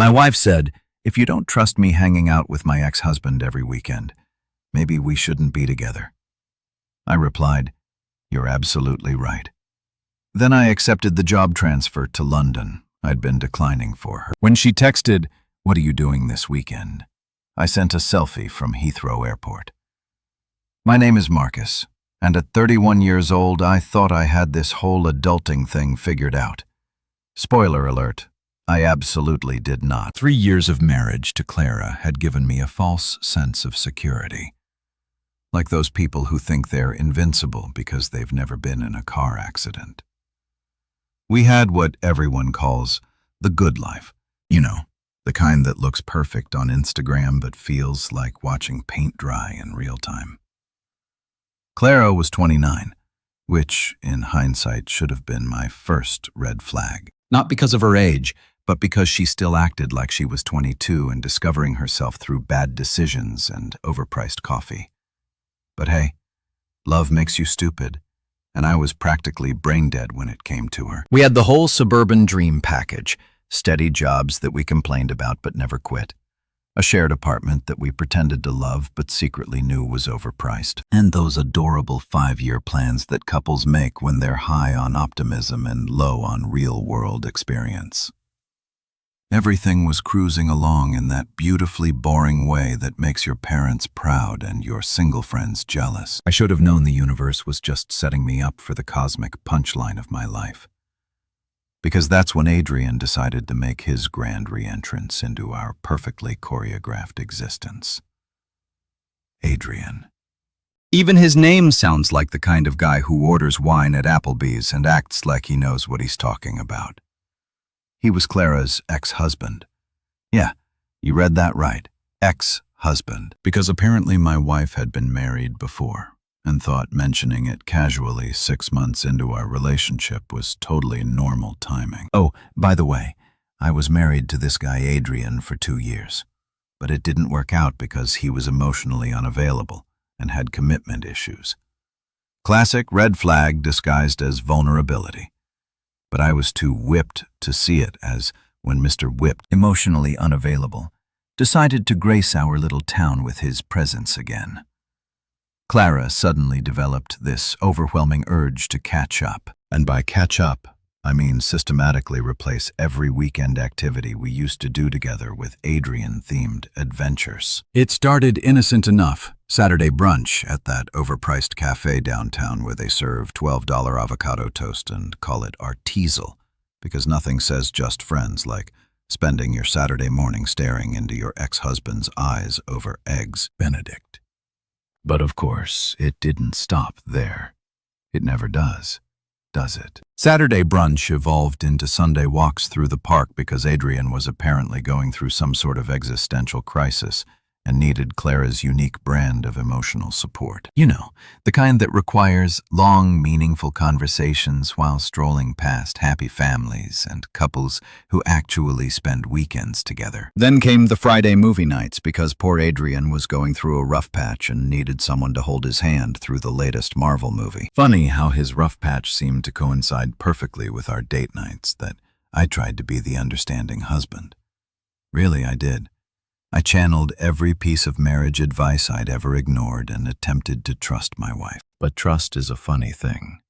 My wife said, "If you don't trust me hanging out with my ex-husband every weekend, maybe we shouldn't be together." I replied, "You're absolutely right." Then I accepted the job transfer to London I'd been declining for her. When she texted, "What are you doing this weekend?" I sent a selfie from Heathrow Airport. My name is Marcus, and at 31 years old, I thought I had this whole adulting thing figured out. Spoiler alert, I absolutely did not. 3 years of marriage to Clara had given me a false sense of security. Like those people who think they're invincible because they've never been in a car accident. We had what everyone calls the good life. You know, the kind that looks perfect on Instagram but feels like watching paint dry in real time. Clara was 29, which, in hindsight, should have been my first red flag. Not because of her age, but because she still acted like she was 22 and discovering herself through bad decisions and overpriced coffee. But hey, love makes you stupid, and I was practically brain dead when it came to her. We had the whole suburban dream package, steady jobs that we complained about but never quit, a shared apartment that we pretended to love but secretly knew was overpriced, and those adorable 5-year plans that couples make when they're high on optimism and low on real-world experience. Everything was cruising along in that beautifully boring way that makes your parents proud and your single friends jealous. I should have known the universe was just setting me up for the cosmic punchline of my life. Because that's when Adrian decided to make his grand re-entrance into our perfectly choreographed existence. Adrian. Even his name sounds like the kind of guy who orders wine at Applebee's and acts like he knows what he's talking about. He was Clara's ex-husband. Yeah, you read that right, ex-husband. Because apparently my wife had been married before, and thought mentioning it casually 6 months into our relationship was totally normal timing. Oh, by the way, I was married to this guy Adrian for 2 years, but it didn't work out because he was emotionally unavailable and had commitment issues. Classic red flag disguised as vulnerability. But I was too whipped to see it as when Mr. Whipped, emotionally unavailable, decided to grace our little town with his presence again. Clara suddenly developed this overwhelming urge to catch up. And by catch up, I mean systematically replace every weekend activity we used to do together with Adrian-themed adventures. It started innocent enough, Saturday brunch at that overpriced cafe downtown where they serve $12 avocado toast and call it artisanal, because nothing says just friends like spending your Saturday morning staring into your ex-husband's eyes over eggs Benedict. But of course, it didn't stop there. It never does it? Saturday brunch evolved into Sunday walks through the park because Adrian was apparently going through some sort of existential crisis and needed Clara's unique brand of emotional support. You know, the kind that requires long, meaningful conversations while strolling past happy families and couples who actually spend weekends together. Then came the Friday movie nights because poor Adrian was going through a rough patch and needed someone to hold his hand through the latest Marvel movie. Funny how his rough patch seemed to coincide perfectly with our date nights that I tried to be the understanding husband. Really, I did. I channeled every piece of marriage advice I'd ever ignored and attempted to trust my wife. But trust is a funny thing.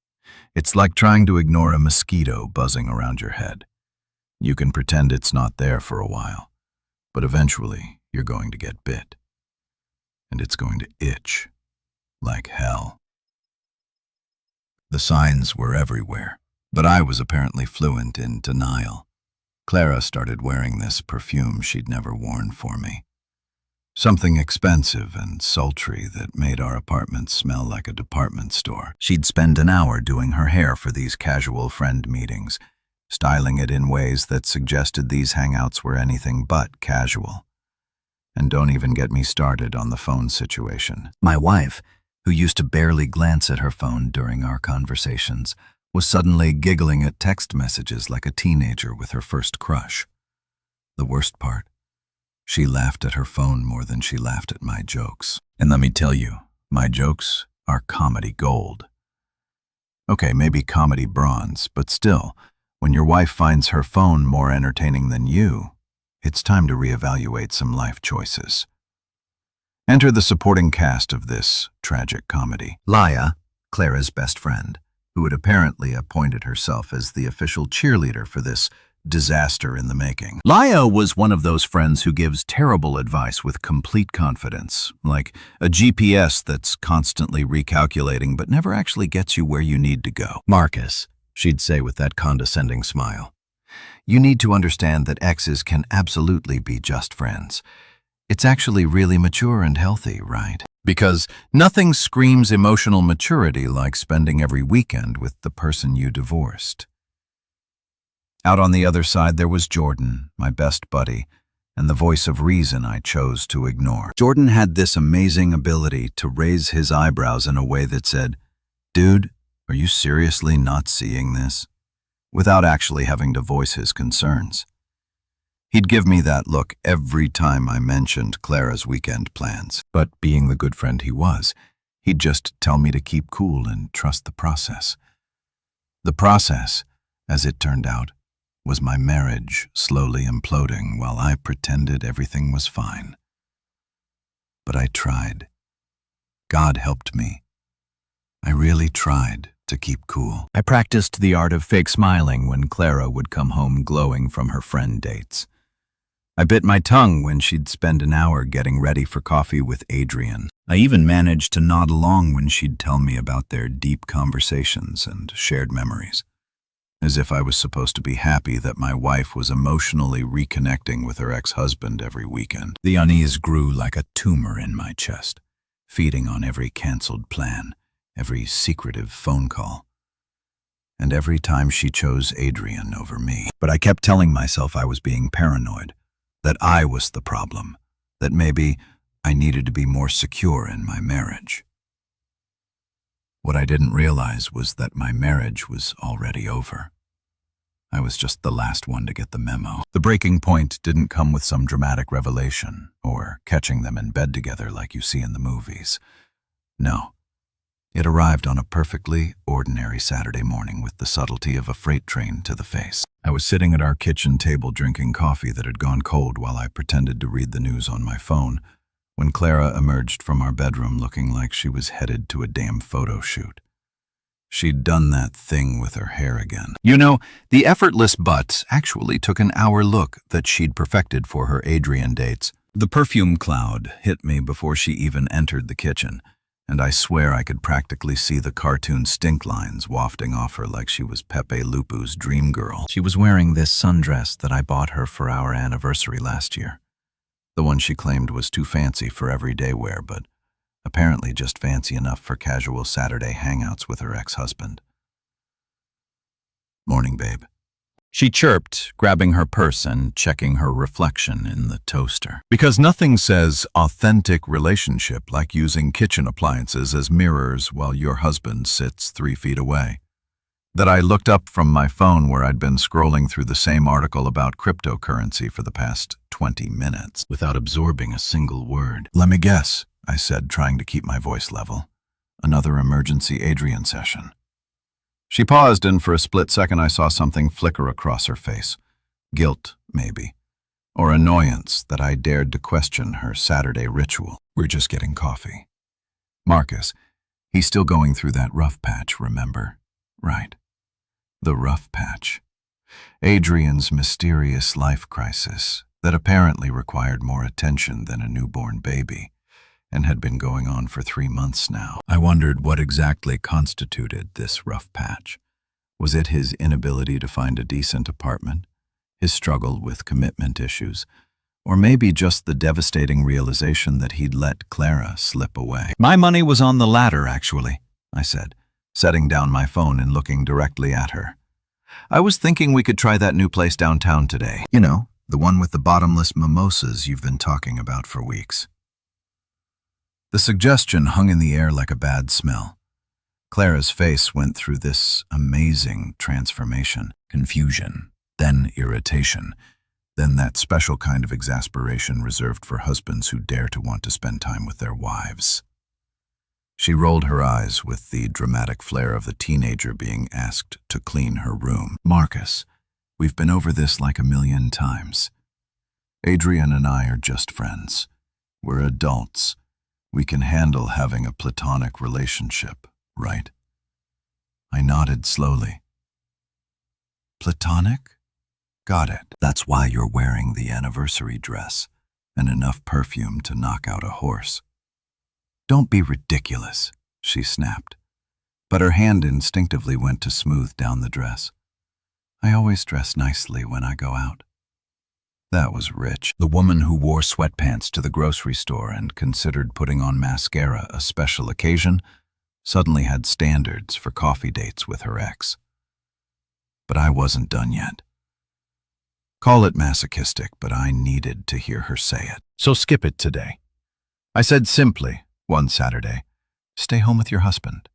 It's like trying to ignore a mosquito buzzing around your head. You can pretend it's not there for a while, but eventually you're going to get bit. And it's going to itch like hell. The signs were everywhere, but I was apparently fluent in denial. Clara started wearing this perfume she'd never worn for me. Something expensive and sultry that made our apartment smell like a department store. She'd spend an hour doing her hair for these casual friend meetings, styling it in ways that suggested these hangouts were anything but casual. And don't even get me started on the phone situation. My wife, who used to barely glance at her phone during our conversations, was suddenly giggling at text messages like a teenager with her first crush. The worst part, she laughed at her phone more than she laughed at my jokes. And let me tell you, my jokes are comedy gold. Okay, maybe comedy bronze, but still, when your wife finds her phone more entertaining than you, It's time to reevaluate some life choices. Enter the supporting cast of this tragic comedy. Laia, Clara's best friend, who had apparently appointed herself as the official cheerleader for this disaster in the making. Laia was one of those friends who gives terrible advice with complete confidence, like a GPS that's constantly recalculating but never actually gets you where you need to go. Marcus, she'd say with that condescending smile, you need to understand that exes can absolutely be just friends. It's actually really mature and healthy, right? Because nothing screams emotional maturity like spending every weekend with the person you divorced. Out on the other side there was Jordan, my best buddy, and the voice of reason I chose to ignore. Jordan had this amazing ability to raise his eyebrows in a way that said, "Dude, are you seriously not seeing this?" without actually having to voice his concerns. He'd give me that look every time I mentioned Clara's weekend plans. But being the good friend he was, he'd just tell me to keep cool and trust the process. The process, as it turned out, was my marriage slowly imploding while I pretended everything was fine. But I tried. God helped me. I really tried to keep cool. I practiced the art of fake smiling when Clara would come home glowing from her friend dates. I bit my tongue when she'd spend an hour getting ready for coffee with Adrian. I even managed to nod along when she'd tell me about their deep conversations and shared memories, as if I was supposed to be happy that my wife was emotionally reconnecting with her ex-husband every weekend. The unease grew like a tumor in my chest, feeding on every canceled plan, every secretive phone call, and every time she chose Adrian over me. But I kept telling myself I was being paranoid, that I was the problem, that maybe I needed to be more secure in my marriage. What I didn't realize was that my marriage was already over. I was just the last one to get the memo. The breaking point didn't come with some dramatic revelation or catching them in bed together like you see in the movies. No, it arrived on a perfectly ordinary Saturday morning with the subtlety of a freight train to the face. I was sitting at our kitchen table drinking coffee that had gone cold while I pretended to read the news on my phone, when Clara emerged from our bedroom looking like she was headed to a damn photo shoot. She'd done that thing with her hair again. You know, the effortless butt actually took an hour look that she'd perfected for her Adrian dates. The perfume cloud hit me before she even entered the kitchen, and I swear I could practically see the cartoon stink lines wafting off her like she was Pepe Le Pew's dream girl. She was wearing this sundress that I bought her for our anniversary last year. The one she claimed was too fancy for everyday wear, but apparently just fancy enough for casual Saturday hangouts with her ex-husband. "Morning, babe," she chirped, grabbing her purse and checking her reflection in the toaster. Because nothing says authentic relationship like using kitchen appliances as mirrors while your husband sits 3 feet away. That I looked up from my phone where I'd been scrolling through the same article about cryptocurrency for the past 20 minutes without absorbing a single word. "Let me guess," I said, trying to keep my voice level. "Another emergency Adrian session." She paused, and for a split second I saw something flicker across her face. Guilt, maybe. Or annoyance that I dared to question her Saturday ritual. "We're just getting coffee. Marcus, he's still going through that rough patch, remember? Right. The rough patch. Adrian's mysterious life crisis that apparently required more attention than a newborn baby, and had been going on for 3 months now." I wondered what exactly constituted this rough patch. Was it his inability to find a decent apartment, his struggle with commitment issues, or maybe just the devastating realization that he'd let Clara slip away? "My money was on the latter, actually," I said, setting down my phone and looking directly at her. "I was thinking we could try that new place downtown today. You know, the one with the bottomless mimosas you've been talking about for weeks." The suggestion hung in the air like a bad smell. Clara's face went through this amazing transformation. Confusion, then irritation, then that special kind of exasperation reserved for husbands who dare to want to spend time with their wives. She rolled her eyes with the dramatic flair of the teenager being asked to clean her room. "Marcus, we've been over this like a million times. Adrian and I are just friends. We're adults. We can handle having a platonic relationship, right? I nodded slowly. Platonic? Got it. That's why you're wearing the anniversary dress and enough perfume to knock out a horse. Don't be ridiculous, she snapped, but her hand instinctively went to smooth down the dress. I always dress nicely when I go out. That was rich. The woman who wore sweatpants to the grocery store and considered putting on mascara a special occasion suddenly had standards for coffee dates with her ex. But I wasn't done yet. Call it masochistic, but I needed to hear her say it. So skip it today. I said simply, one Saturday, stay home with your husband.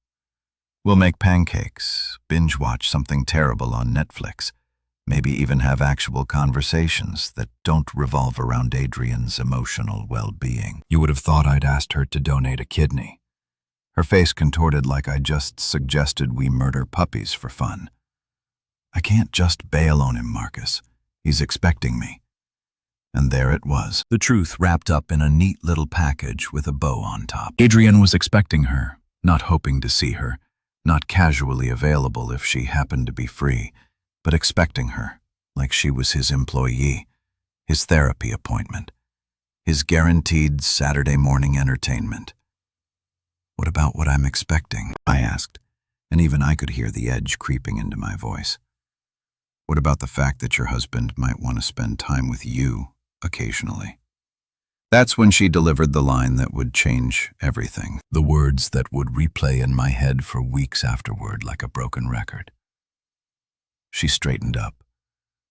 We'll make pancakes, binge-watch something terrible on Netflix, maybe even have actual conversations that don't revolve around Adrian's emotional well-being. You would have thought I'd asked her to donate a kidney. Her face contorted like I just suggested we murder puppies for fun. I can't just bail on him, Marcus. He's expecting me. And there it was, the truth wrapped up in a neat little package with a bow on top. Adrian was expecting her, not hoping to see her, not casually available if she happened to be free, but expecting her, like she was his employee, his therapy appointment, his guaranteed Saturday morning entertainment. What about what I'm expecting? I asked, and even I could hear the edge creeping into my voice. What about the fact that your husband might want to spend time with you occasionally? That's when she delivered the line that would change everything, the words that would replay in my head for weeks afterward like a broken record. She straightened up,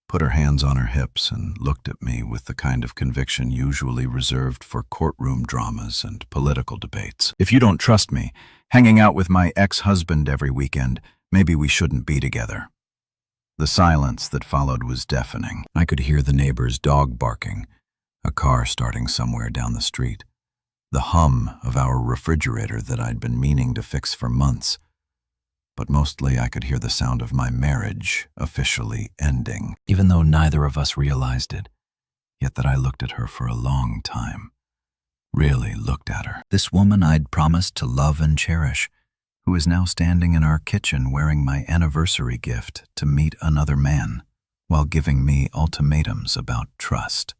put her hands on her hips, and looked at me with the kind of conviction usually reserved for courtroom dramas and political debates. If you don't trust me, hanging out with my ex-husband every weekend, maybe we shouldn't be together. The silence that followed was deafening. I could hear the neighbor's dog barking, a car starting somewhere down the street, the hum of our refrigerator that I'd been meaning to fix for months. But mostly I could hear the sound of my marriage officially ending, even though neither of us realized it, yet that I looked at her for a long time. Really looked at her. This woman I'd promised to love and cherish, who is now standing in our kitchen wearing my anniversary gift to meet another man, while giving me ultimatums about trust.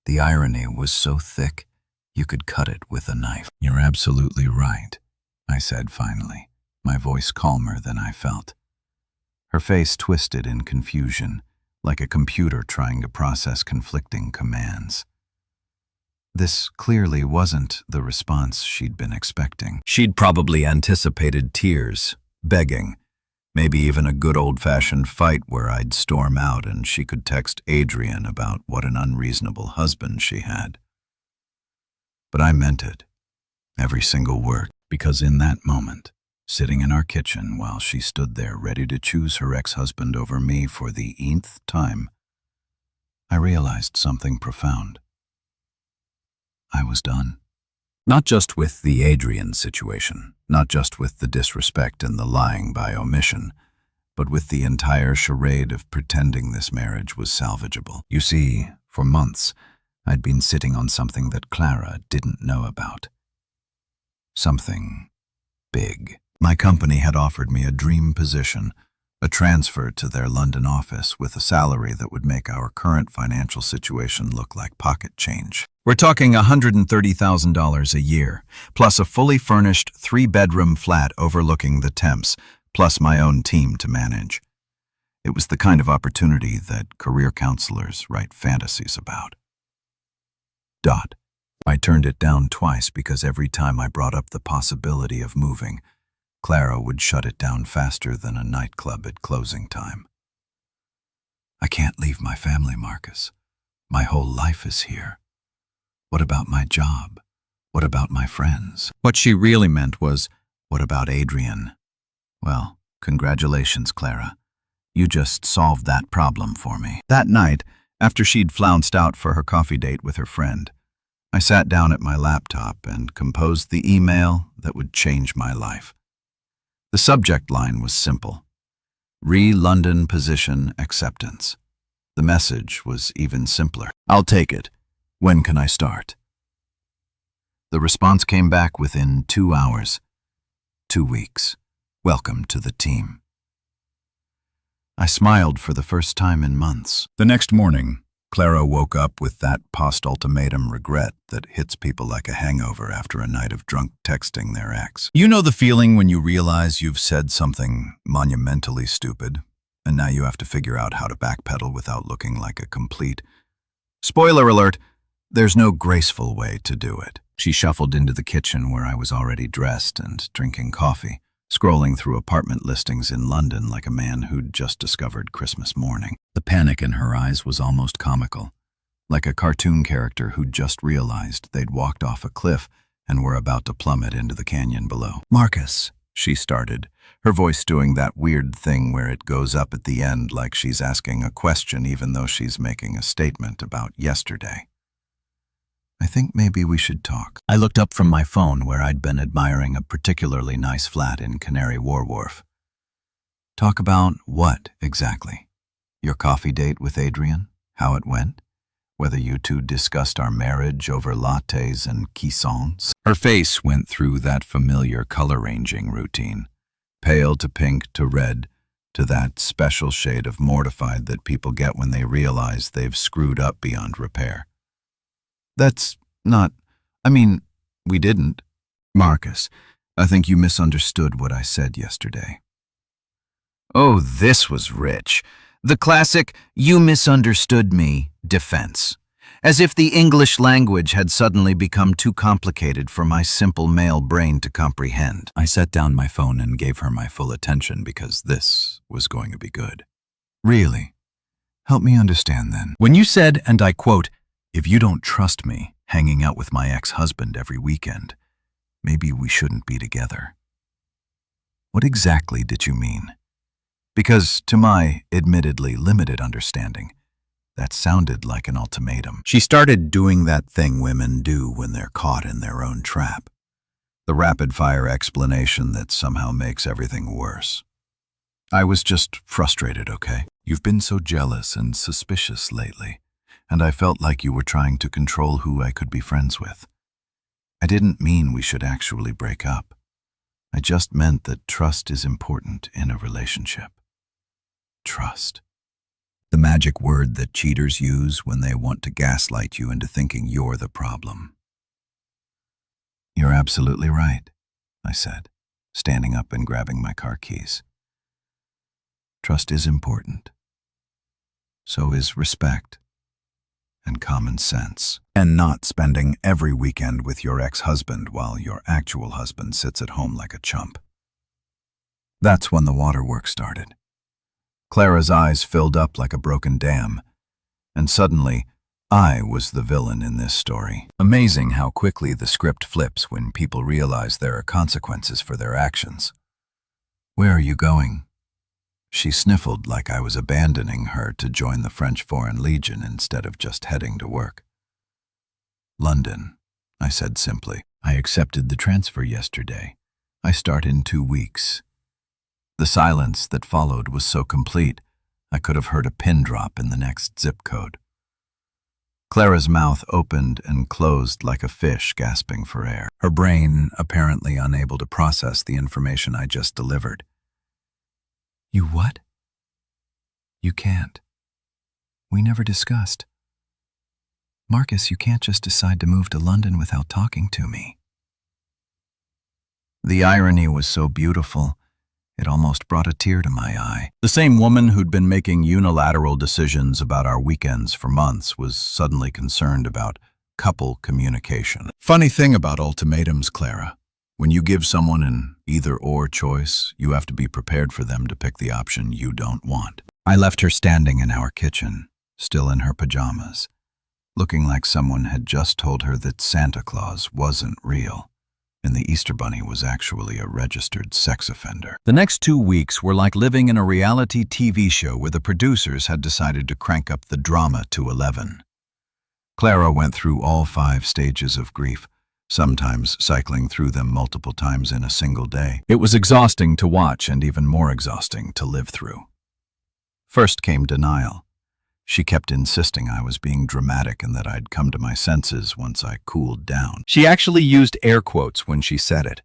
The irony was so thick, you could cut it with a knife. You're absolutely right, I said finally, my voice calmer than I felt. Her face twisted in confusion, like a computer trying to process conflicting commands. This clearly wasn't the response she'd been expecting. She'd probably anticipated tears, begging, maybe even a good old-fashioned fight where I'd storm out and she could text Adrian about what an unreasonable husband she had. But I meant it, every single word, because in that moment, sitting in our kitchen while she stood there ready to choose her ex-husband over me for the nth time, I realized something profound. I was done. Not just with the Adrian situation, not just with the disrespect and the lying by omission, but with the entire charade of pretending this marriage was salvageable. You see, for months, I'd been sitting on something that Clara didn't know about. Something big. My company had offered me a dream position, a transfer to their London office with a salary that would make our current financial situation look like pocket change. We're talking $130,000 a year, plus a fully furnished 3-bedroom flat overlooking the Thames, plus my own team to manage. It was the kind of opportunity that career counselors write fantasies about. I turned it down twice because every time I brought up the possibility of moving, Clara would shut it down faster than a nightclub at closing time. I can't leave my family, Marcus. My whole life is here. What about my job? What about my friends? What she really meant was, what about Adrian? Well, congratulations, Clara. You just solved that problem for me. That night, after she'd flounced out for her coffee date with her friend, I sat down at my laptop and composed the email that would change my life. The subject line was simple: Re-London position acceptance. The message was even simpler. I'll take it. When can I start? The response came back within 2 hours. 2 weeks. Welcome to the team. I smiled for the first time in months. The next morning, Clara woke up with that post-ultimatum regret that hits people like a hangover after a night of drunk texting their ex. You know the feeling when you realize you've said something monumentally stupid, and now you have to figure out how to backpedal without looking like a complete... Spoiler alert, there's no graceful way to do it. She shuffled into the kitchen where I was already dressed and drinking coffee, scrolling through apartment listings in London like a man who'd just discovered Christmas morning. The panic in her eyes was almost comical, like a cartoon character who'd just realized they'd walked off a cliff and were about to plummet into the canyon below. Marcus, she started, her voice doing that weird thing where it goes up at the end like she's asking a question even though she's making a statement about yesterday. I think maybe we should talk. I looked up from my phone where I'd been admiring a particularly nice flat in Canary Wharf. Talk about what, exactly? Your coffee date with Adrian? How it went? Whether you two discussed our marriage over lattes and caissons? Her face went through that familiar color-ranging routine. Pale to pink to red to that special shade of mortified that people get when they realize they've screwed up beyond repair. That's not... we didn't. Marcus, I think you misunderstood what I said yesterday. Oh, this was rich. The classic, "you misunderstood me" defense. As if the English language had suddenly become too complicated for my simple male brain to comprehend. I set down my phone and gave her my full attention because this was going to be good. Really? Help me understand then. When you said, and I quote, "If you don't trust me, hanging out with my ex-husband every weekend, maybe we shouldn't be together." What exactly did you mean? Because, to my admittedly limited understanding, that sounded like an ultimatum. She started doing that thing women do when they're caught in their own trap. The rapid-fire explanation that somehow makes everything worse. I was just frustrated, okay? You've been so jealous and suspicious lately, and I felt like you were trying to control who I could be friends with. I didn't mean we should actually break up. I just meant that trust is important in a relationship. Trust. The magic word that cheaters use when they want to gaslight you into thinking you're the problem. You're absolutely right, I said, standing up and grabbing my car keys. Trust is important. So is respect and common sense. And not spending every weekend with your ex-husband while your actual husband sits at home like a chump. That's when the waterworks started. Clara's eyes filled up like a broken dam, and suddenly, I was the villain in this story. Amazing how quickly the script flips when people realize there are consequences for their actions. Where are you going? She sniffled like I was abandoning her to join the French Foreign Legion instead of just heading to work. London, I said simply. I accepted the transfer yesterday. I start in 2 weeks. The silence that followed was so complete, I could have heard a pin drop in the next zip code. Clara's mouth opened and closed like a fish gasping for air, her brain apparently unable to process the information I just delivered. You what? You can't. We never discussed. Marcus, you can't just decide to move to London without talking to me. The irony was so beautiful, it almost brought a tear to my eye. The same woman who'd been making unilateral decisions about our weekends for months was suddenly concerned about couple communication. Funny thing about ultimatums, Clara. When you give someone an either-or choice, you have to be prepared for them to pick the option you don't want. I left her standing in our kitchen, still in her pajamas, looking like someone had just told her that Santa Claus wasn't real, and the Easter Bunny was actually a registered sex offender. The next 2 weeks were like living in a reality TV show where the producers had decided to crank up the drama to 11. Clara went through all 5 stages of grief, sometimes cycling through them multiple times in a single day. It was exhausting to watch and even more exhausting to live through. First came denial. She kept insisting I was being dramatic and that I'd come to my senses once I cooled down. She actually used air quotes when she said it,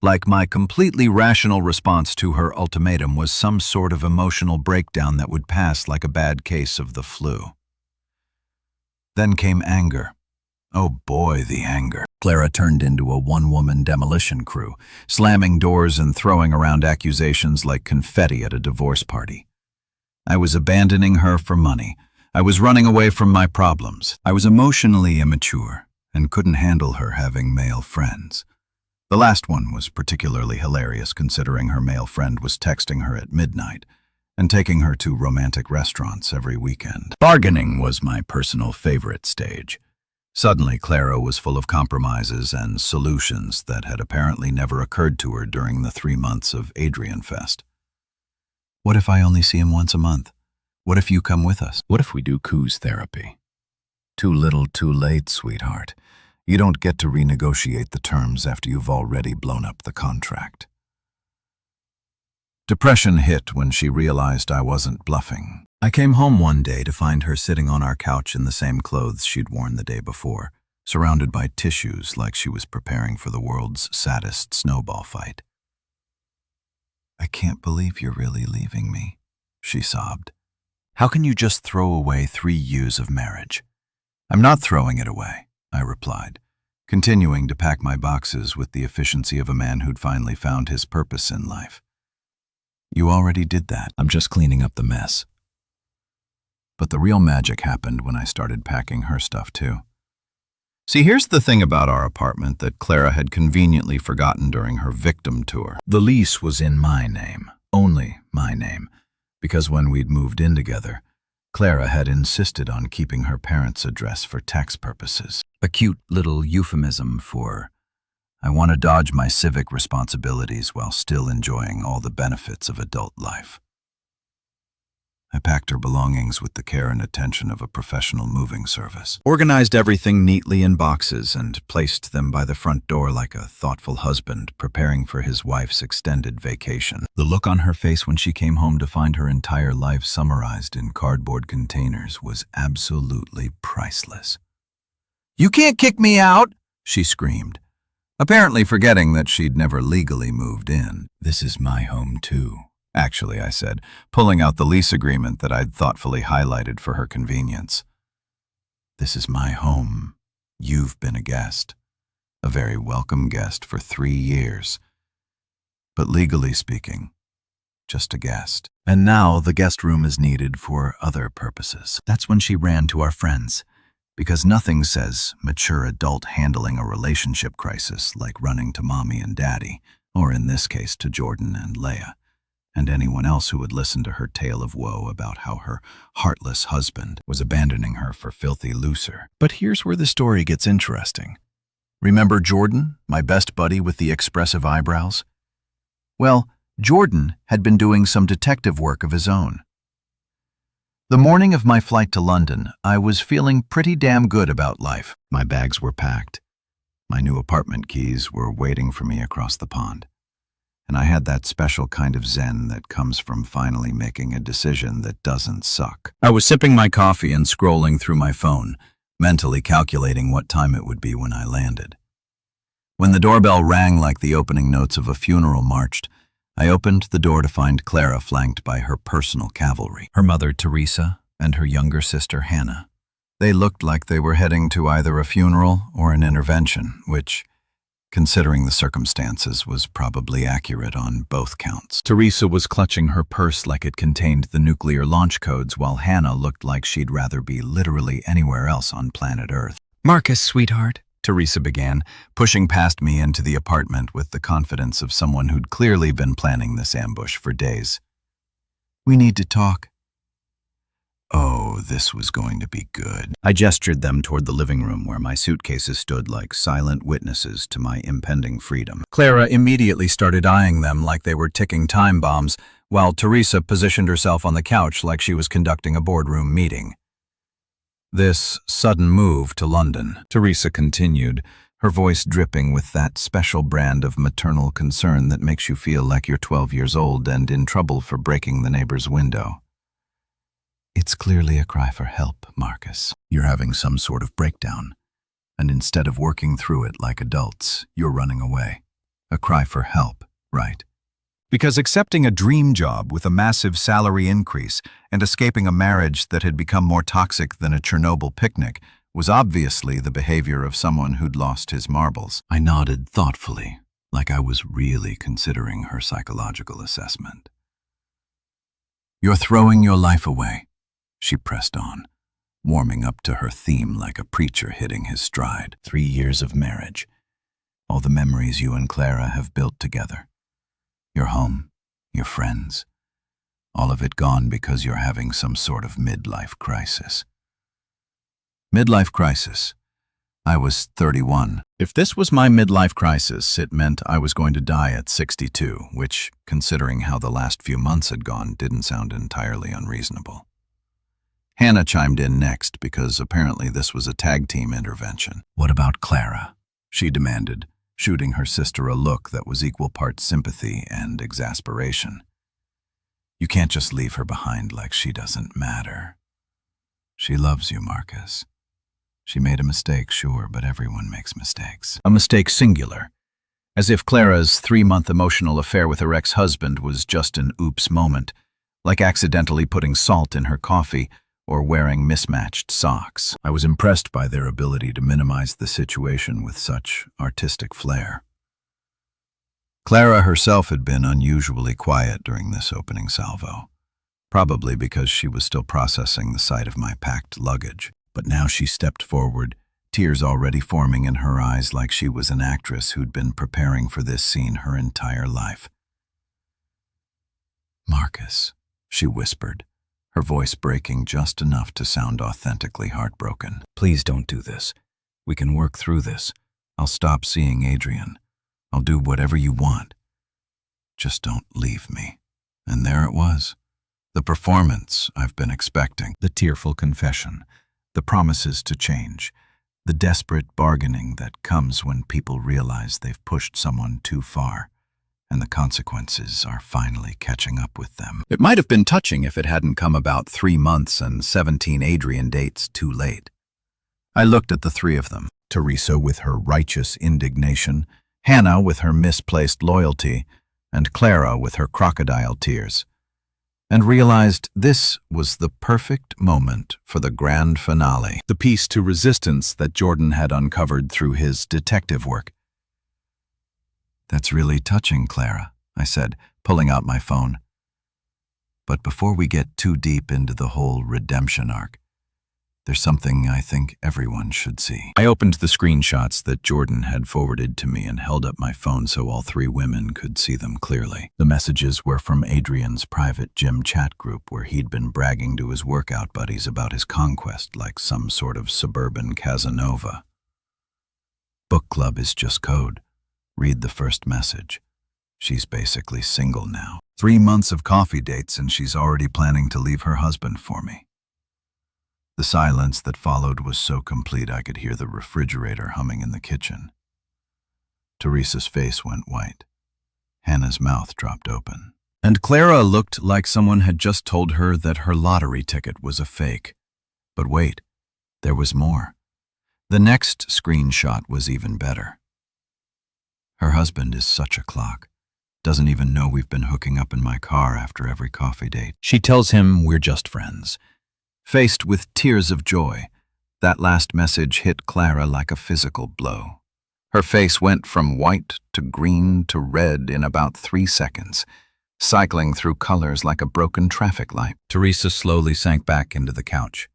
like my completely rational response to her ultimatum was some sort of emotional breakdown that would pass like a bad case of the flu. Then came anger. Oh boy, the anger. Clara turned into a one-woman demolition crew, slamming doors and throwing around accusations like confetti at a divorce party. I was abandoning her for money. I was running away from my problems. I was emotionally immature and couldn't handle her having male friends. The last one was particularly hilarious considering her male friend was texting her at midnight and taking her to romantic restaurants every weekend. Bargaining was my personal favorite stage. Suddenly, Clara was full of compromises and solutions that had apparently never occurred to her during the 3 months of Adrian Fest. What if I only see him once a month? What if you come with us? What if we do coos therapy? Too little, too late, sweetheart. You don't get to renegotiate the terms after you've already blown up the contract. Depression hit when she realized I wasn't bluffing. I came home one day to find her sitting on our couch in the same clothes she'd worn the day before, surrounded by tissues like she was preparing for the world's saddest snowball fight. "I can't believe you're really leaving me," she sobbed. "How can you just throw away 3 years of marriage?" "I'm not throwing it away," I replied, continuing to pack my boxes with the efficiency of a man who'd finally found his purpose in life. "You already did that. I'm just cleaning up the mess." But the real magic happened when I started packing her stuff too. See, here's the thing about our apartment that Clara had conveniently forgotten during her victim tour. The lease was in my name, only my name, because when we'd moved in together, Clara had insisted on keeping her parents' address for tax purposes. A cute little euphemism for, I want to dodge my civic responsibilities while still enjoying all the benefits of adult life. I packed her belongings with the care and attention of a professional moving service, organized everything neatly in boxes, and placed them by the front door like a thoughtful husband preparing for his wife's extended vacation. The look on her face when she came home to find her entire life summarized in cardboard containers was absolutely priceless. "You can't kick me out!" she screamed, apparently forgetting that she'd never legally moved in. "This is my home too. Actually," I said, pulling out the lease agreement that I'd thoughtfully highlighted for her convenience. "This is my home. You've been a guest. A very welcome guest for 3 years. But legally speaking, just a guest. And now the guest room is needed for other purposes." That's when she ran to our friends, because nothing says mature adult handling a relationship crisis like running to mommy and daddy, or in this case to Jordan and Leia, and anyone else who would listen to her tale of woe about how her heartless husband was abandoning her for filthy lucre. But here's where the story gets interesting. Remember Jordan, my best buddy with the expressive eyebrows? Well, Jordan had been doing some detective work of his own. The morning of my flight to London, I was feeling pretty damn good about life. My bags were packed. My new apartment keys were waiting for me across the pond. And I had that special kind of zen that comes from finally making a decision that doesn't suck. I was sipping my coffee and scrolling through my phone, mentally calculating what time it would be when I landed. When the doorbell rang like the opening notes of a funeral marched, I opened the door to find Clara flanked by her personal cavalry, her mother Teresa and her younger sister Hannah. They looked like they were heading to either a funeral or an intervention, which, considering the circumstances, was probably accurate on both counts. Teresa was clutching her purse like it contained the nuclear launch codes, while Hannah looked like she'd rather be literally anywhere else on planet Earth. "Marcus, sweetheart," Teresa began, pushing past me into the apartment with the confidence of someone who'd clearly been planning this ambush for days. "We need to talk." Oh, this was going to be good. I gestured them toward the living room where my suitcases stood like silent witnesses to my impending freedom. Clara immediately started eyeing them like they were ticking time bombs, while Teresa positioned herself on the couch like she was conducting a boardroom meeting. "This sudden move to London," Teresa continued, her voice dripping with that special brand of maternal concern that makes you feel like you're 12 years old and in trouble for breaking the neighbor's window. It's clearly a cry for help, Marcus. You're having some sort of breakdown, and instead of working through it like adults, you're running away. A cry for help, right? Because accepting a dream job with a massive salary increase and escaping a marriage that had become more toxic than a Chernobyl picnic was obviously the behavior of someone who'd lost his marbles. I nodded thoughtfully, like I was really considering her psychological assessment. You're throwing your life away, she pressed on, warming up to her theme like a preacher hitting his stride. 3 years of marriage, all the memories you and Clara have built together. Your home, your friends, all of it gone because you're having some sort of midlife crisis. Midlife crisis. I was 31. If this was my midlife crisis, it meant I was going to die at 62, which, considering how the last few months had gone, didn't sound entirely unreasonable. Hannah chimed in next because apparently this was a tag team intervention. What about Clara? She demanded, shooting her sister a look that was equal parts sympathy and exasperation. You can't just leave her behind like she doesn't matter. She loves you, Marcus. She made a mistake, sure, but everyone makes mistakes. A mistake singular, as if Clara's 3-month emotional affair with her ex-husband was just an oops moment, like accidentally putting salt in her coffee or wearing mismatched socks. I was impressed by their ability to minimize the situation with such artistic flair. Clara herself had been unusually quiet during this opening salvo, probably because she was still processing the sight of my packed luggage. But now she stepped forward, tears already forming in her eyes like she was an actress who'd been preparing for this scene her entire life. Marcus, she whispered, her voice breaking just enough to sound authentically heartbroken. Please don't do this. We can work through this. I'll stop seeing Adrian. I'll do whatever you want. Just don't leave me. And there it was. The performance I've been expecting. The tearful confession. The promises to change, the desperate bargaining that comes when people realize they've pushed someone too far, and the consequences are finally catching up with them. It might have been touching if it hadn't come about 3 months and 17 Adrian dates too late. I looked at the 3 of them, Teresa with her righteous indignation, Hannah with her misplaced loyalty, and Clara with her crocodile tears, and realized this was the perfect moment for the grand finale, the piece to resistance that Jordan had uncovered through his detective work. That's really touching, Clara, I said, pulling out my phone. But before we get too deep into the whole redemption arc, there's something I think everyone should see. I opened the screenshots that Jordan had forwarded to me and held up my phone so all 3 women could see them clearly. The messages were from Adrian's private gym chat group where he'd been bragging to his workout buddies about his conquest like some sort of suburban Casanova. Book club is just code. Read the first message. She's basically single now. 3 months of coffee dates and she's already planning to leave her husband for me. The silence that followed was so complete I could hear the refrigerator humming in the kitchen. Teresa's face went white. Hannah's mouth dropped open. And Clara looked like someone had just told her that her lottery ticket was a fake. But wait, there was more. The next screenshot was even better. Her husband is such a clock. Doesn't even know we've been hooking up in my car after every coffee date. She tells him we're just friends. Faced with tears of joy, that last message hit Clara like a physical blow. Her face went from white to green to red in about 3 seconds, cycling through colors like a broken traffic light. Teresa slowly sank back into the couch,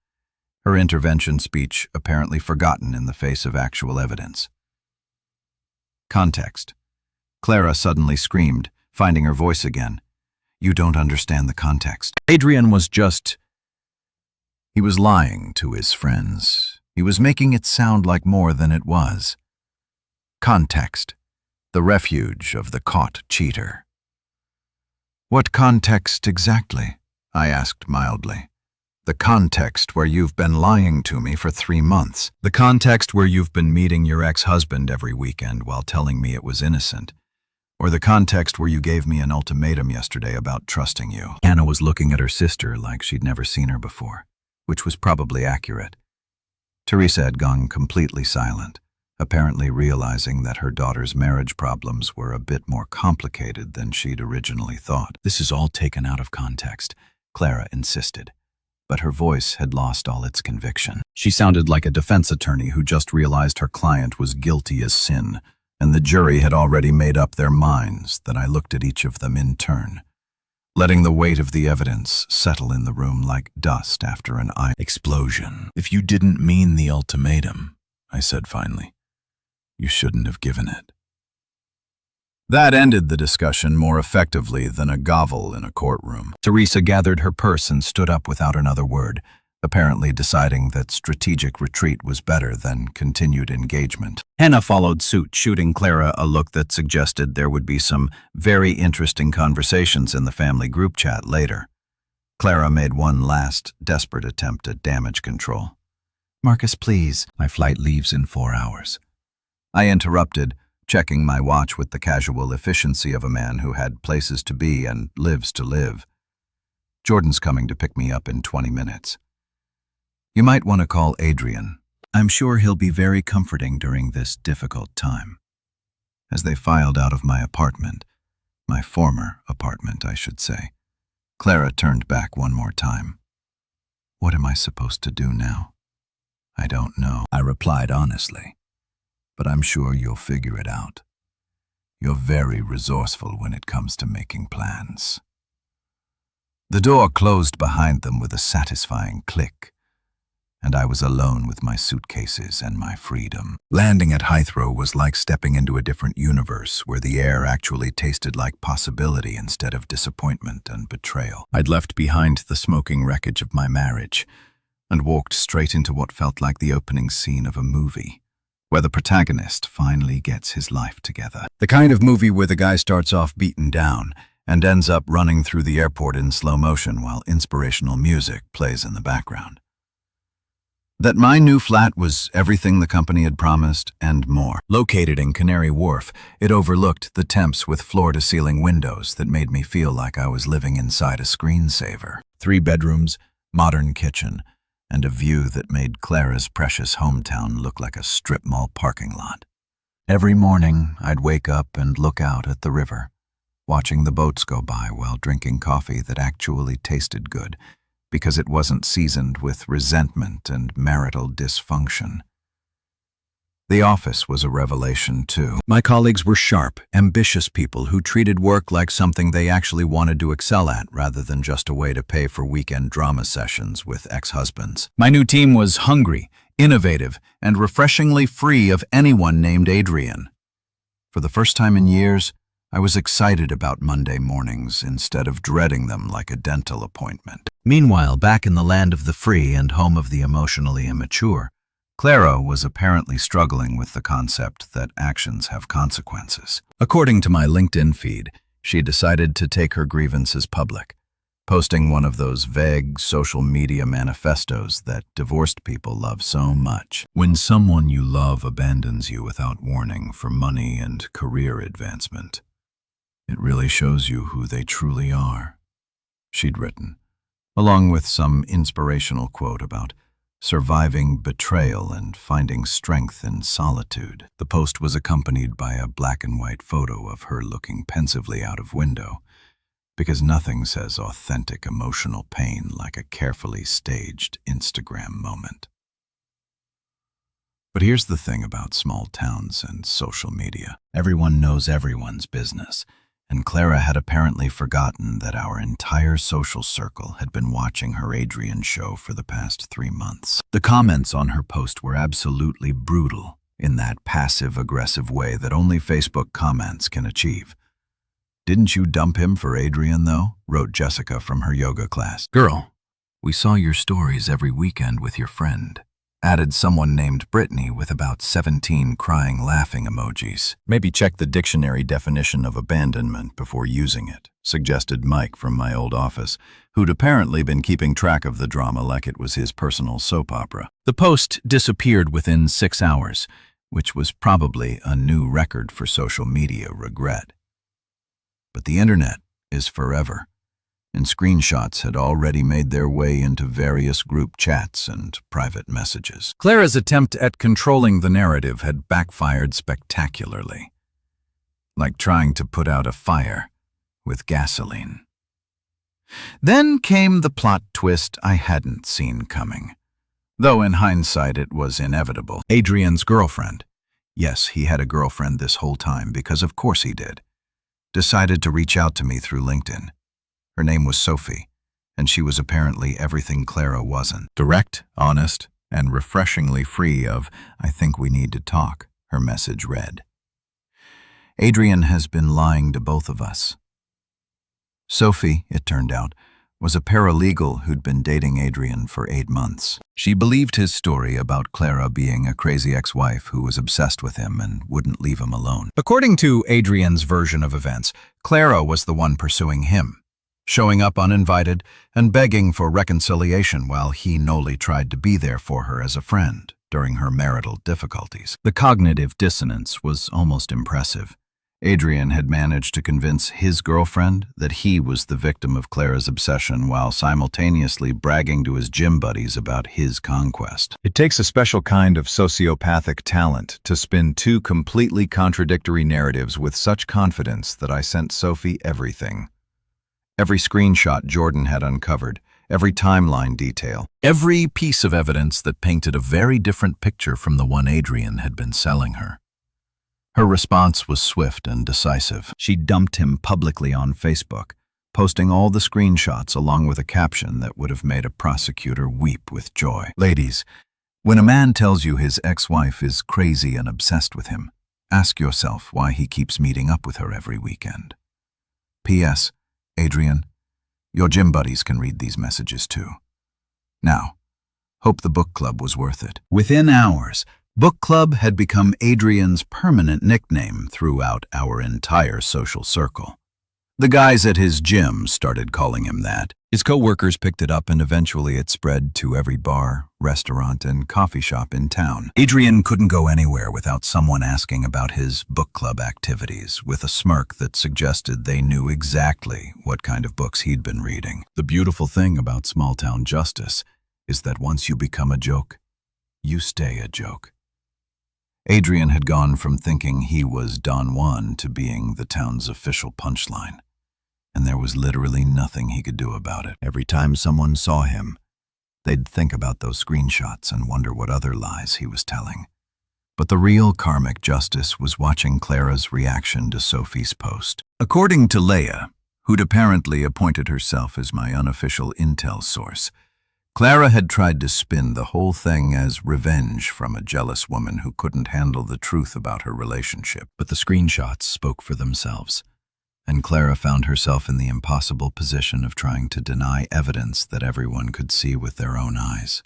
her intervention speech apparently forgotten in the face of actual evidence. Context. Clara suddenly screamed, finding her voice again. You don't understand the context. Adrian was just... He was lying to his friends. He was making it sound like more than it was. Context. The refuge of the caught cheater. What context exactly? I asked mildly. The context where you've been lying to me for 3 months. The context where you've been meeting your ex-husband every weekend while telling me it was innocent. Or the context where you gave me an ultimatum yesterday about trusting you. Hannah was looking at her sister like she'd never seen her before, which was probably accurate. Teresa had gone completely silent, apparently realizing that her daughter's marriage problems were a bit more complicated than she'd originally thought. This is all taken out of context, Clara insisted, but her voice had lost all its conviction. She sounded like a defense attorney who just realized her client was guilty as sin, and the jury had already made up their minds. That I looked at each of them in turn, letting the weight of the evidence settle in the room like dust after an explosion. If you didn't mean the ultimatum, I said finally, you shouldn't have given it. That ended the discussion more effectively than a gavel in a courtroom. Teresa gathered her purse and stood up without another word, apparently deciding that strategic retreat was better than continued engagement. Hannah followed suit, shooting Clara a look that suggested there would be some very interesting conversations in the family group chat later. Clara made one last, desperate attempt at damage control. "Marcus, please. My flight leaves in 4 hours." I interrupted, checking my watch with the casual efficiency of a man who had places to be and lives to live. "Jordan's coming to pick me up in 20 minutes. You might want to call Adrian. I'm sure he'll be very comforting during this difficult time." As they filed out of my apartment, my former apartment, I should say, Clara turned back one more time. "What am I supposed to do now?" "I don't know," I replied honestly, "but I'm sure you'll figure it out. You're very resourceful when it comes to making plans." The door closed behind them with a satisfying click, and I was alone with my suitcases and my freedom. Landing at HEATHROW was like stepping into a different universe where the air actually tasted like possibility instead of disappointment and betrayal. I'd left behind the smoking wreckage of my marriage and walked straight into what felt like the opening scene of a movie, where the protagonist finally gets his life together. The kind of movie where the guy starts off beaten down and ends up running through the airport in slow motion while inspirational music plays in the background. That my new flat was everything the company had promised and more. Located in Canary Wharf, it overlooked the Thames with floor-to-ceiling windows that made me feel like I was living inside a screensaver. 3 bedrooms, modern kitchen, and a view that made Clara's precious hometown look like a strip mall parking lot. Every morning, I'd wake up and look out at the river, watching the boats go by while drinking coffee that actually tasted good, because it wasn't seasoned with resentment and marital dysfunction. The office was a revelation, too. My colleagues were sharp, ambitious people who treated work like something they actually wanted to excel at rather than just a way to pay for weekend drama sessions with ex-husbands. My new team was hungry, innovative, and refreshingly free of anyone named Adrian. For the first time in years, I was excited about Monday mornings instead of dreading them like a dental appointment. Meanwhile, back in the land of the free and home of the emotionally immature, Clara was apparently struggling with the concept that actions have consequences. According to my LinkedIn feed, she decided to take her grievances public, posting one of those vague social media manifestos that divorced people love so much. When someone you love abandons you without warning for money and career advancement, it really shows you who they truly are, she'd written, along with some inspirational quote about surviving betrayal and finding strength in solitude. The post was accompanied by a black and white photo of her looking pensively out of window, because nothing says authentic emotional pain like a carefully staged Instagram moment. But here's the thing about small towns and social media. Everyone knows everyone's business, and Clara had apparently forgotten that our entire social circle had been watching her Adrian show for the past 3 months. The comments on her post were absolutely brutal in that passive-aggressive way that only Facebook comments can achieve. "Didn't you dump him for Adrian, though?" wrote Jessica from her yoga class. "Girl, we saw your stories every weekend with your friend," added someone named Brittany with about 17 crying laughing emojis. "Maybe check the dictionary definition of abandonment before using it," suggested Mike from my old office, who'd apparently been keeping track of the drama like it was his personal soap opera. The post disappeared within 6 hours, which was probably a new record for social media regret. But the internet is forever, and screenshots had already made their way into various group chats and private messages. Clara's attempt at controlling the narrative had backfired spectacularly, like trying to put out a fire with gasoline. Then came the plot twist I hadn't seen coming, though in hindsight it was inevitable. Adrian's girlfriend, yes, he had a girlfriend this whole time because of course he did, decided to reach out to me through LinkedIn. Her name was Sophie, and she was apparently everything Clara wasn't. Direct, honest, and refreshingly free of, "I think we need to talk," her message read. Adrian has been lying to both of us. Sophie, it turned out, was a paralegal who'd been dating Adrian for 8 months. She believed his story about Clara being a crazy ex-wife who was obsessed with him and wouldn't leave him alone. According to Adrian's version of events, Clara was the one pursuing him, showing up uninvited and begging for reconciliation while he nolly tried to be there for her as a friend during her marital difficulties. The cognitive dissonance was almost impressive. Adrian had managed to convince his girlfriend that he was the victim of Clara's obsession while simultaneously bragging to his gym buddies about his conquest. It takes a special kind of sociopathic talent to spin two completely contradictory narratives with such confidence that I sent Sophie everything. Every screenshot Jordan had uncovered, every timeline detail, every piece of evidence that painted a very different picture from the one Adrian had been selling her. Her response was swift and decisive. She dumped him publicly on Facebook, posting all the screenshots along with a caption that would have made a prosecutor weep with joy. Ladies, when a man tells you his ex-wife is crazy and obsessed with him, ask yourself why he keeps meeting up with her every weekend. P.S. Adrian, your gym buddies can read these messages too. Now, hope the book club was worth it. Within hours, book club had become Adrian's permanent nickname throughout our entire social circle. The guys at his gym started calling him that. His co-workers picked it up and eventually it spread to every bar, restaurant, and coffee shop in town. Adrian couldn't go anywhere without someone asking about his book club activities, with a smirk that suggested they knew exactly what kind of books he'd been reading. The beautiful thing about small-town justice is that once you become a joke, you stay a joke. Adrian had gone from thinking he was Don Juan to being the town's official punchline, and there was literally nothing he could do about it. Every time someone saw him, they'd think about those screenshots and wonder what other lies he was telling. But the real karmic justice was watching Clara's reaction to Sophie's post. According to Leia, who'd apparently appointed herself as my unofficial intel source, Clara had tried to spin the whole thing as revenge from a jealous woman who couldn't handle the truth about her relationship. But the screenshots spoke for themselves, and Clara found herself in the impossible position of trying to deny evidence that everyone could see with their own eyes.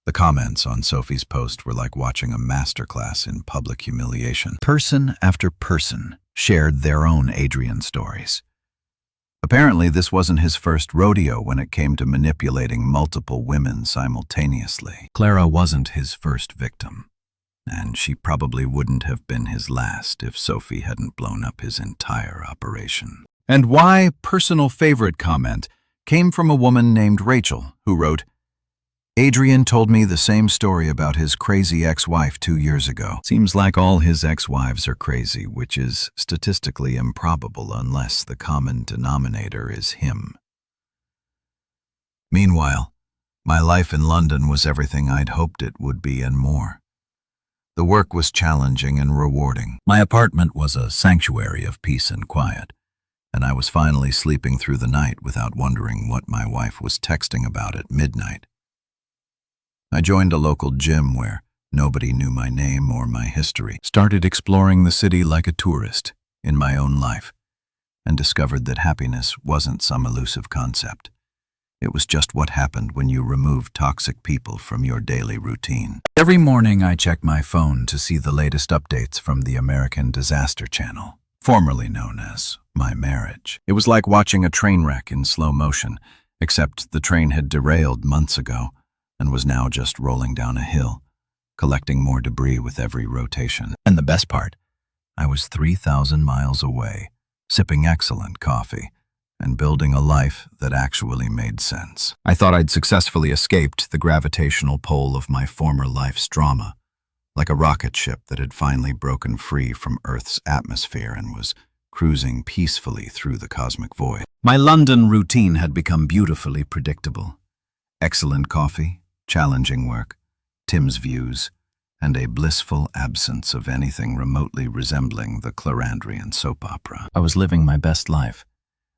The comments on Sophie's post were like watching a masterclass in public humiliation. Person after person shared their own Adrian stories. Apparently, this wasn't his first rodeo when it came to manipulating multiple women simultaneously. Clara wasn't his first victim, and she probably wouldn't have been his last if Sophie hadn't blown up his entire operation. And why personal favorite comment came from a woman named Rachel, who wrote, "Adrian told me the same story about his crazy ex-wife 2 years ago. Seems like all his ex-wives are crazy, which is statistically improbable unless the common denominator is him." Meanwhile, my life in London was everything I'd hoped it would be and more. The work was challenging and rewarding. My apartment was a sanctuary of peace and quiet, and I was finally sleeping through the night without wondering what my wife was texting about at midnight. I joined a local gym where nobody knew my name or my history, started exploring the city like a tourist in my own life, and discovered that happiness wasn't some elusive concept. It was just what happened when you removed toxic people from your daily routine. Every morning I check my phone to see the latest updates from the American Disaster Channel, formerly known as My Marriage. It was like watching a train wreck in slow motion, except the train had derailed months ago and was now just rolling down a hill, collecting more debris with every rotation. And the best part, I was 3,000 miles away, sipping excellent coffee, and building a life that actually made sense. I thought I'd successfully escaped the gravitational pull of my former life's drama, like a rocket ship that had finally broken free from Earth's atmosphere and was cruising peacefully through the cosmic void. My London routine had become beautifully predictable. Excellent coffee, challenging work, Tim's views, and a blissful absence of anything remotely resembling the Clarendrian soap opera. I was living my best life,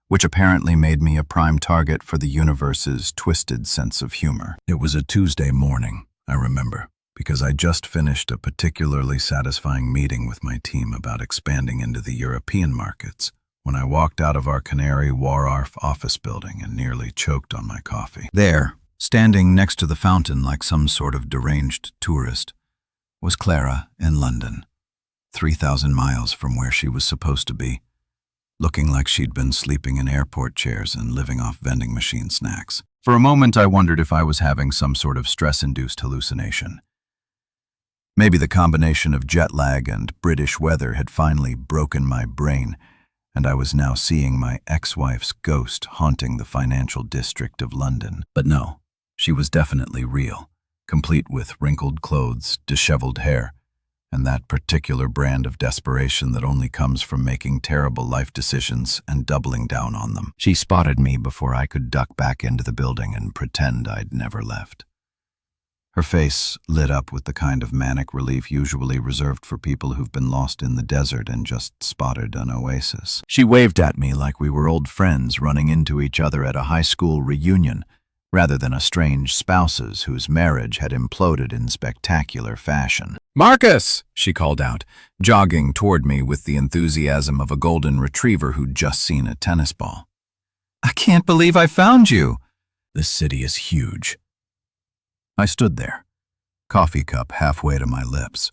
which apparently made me a prime target for the universe's twisted sense of humor. It was a Tuesday morning, I remember, because I just finished a particularly satisfying meeting with my team about expanding into the European markets when I walked out of our Canary Wharf office building and nearly choked on my coffee. There, standing next to the fountain like some sort of deranged tourist, was Clara in London, 3,000 miles from where she was supposed to be, looking like she'd been sleeping in airport chairs and living off vending machine snacks. For a moment, I wondered if I was having some sort of stress-induced hallucination. Maybe the combination of jet lag and British weather had finally broken my brain, and I was now seeing my ex-wife's ghost haunting the financial district of London. But no, she was definitely real, complete with wrinkled clothes, disheveled hair, and that particular brand of desperation that only comes from making terrible life decisions and doubling down on them. She spotted me before I could duck back into the building and pretend I'd never left. Her face lit up with the kind of manic relief usually reserved for people who've been lost in the desert and just spotted an oasis. She waved at me like we were old friends running into each other at a high school reunion, rather than estranged spouses whose marriage had imploded in spectacular fashion. "Marcus!" she called out, jogging toward me with the enthusiasm of a golden retriever who'd just seen a tennis ball. "I can't believe I found you!" "This city is huge." I stood there, coffee cup halfway to my lips,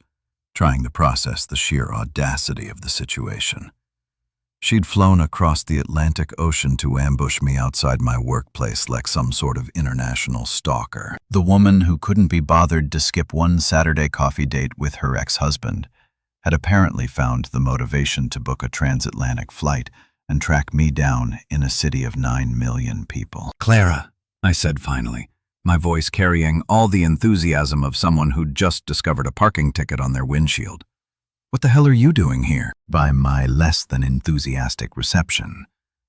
trying to process the sheer audacity of the situation. She'd flown across the Atlantic Ocean to ambush me outside my workplace like some sort of international stalker. The woman who couldn't be bothered to skip one Saturday coffee date with her ex-husband had apparently found the motivation to book a transatlantic flight and track me down in a city of 9 million people. "Clara," I said finally, my voice carrying all the enthusiasm of someone who'd just discovered a parking ticket on their windshield. "What the hell are you doing here?" By my less than enthusiastic reception,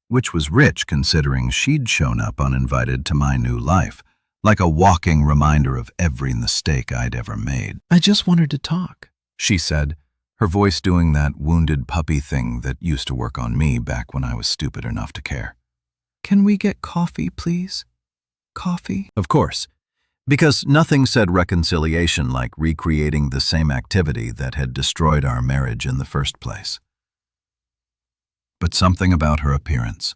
which was rich considering she'd shown up uninvited to my new life, like a walking reminder of every mistake I'd ever made. "I just wanted to talk," she said, her voice doing that wounded puppy thing that used to work on me back when I was stupid enough to care. "Can we get coffee, please? Coffee?" Of course. Because nothing said reconciliation like recreating the same activity that had destroyed our marriage in the first place. But something about her appearance,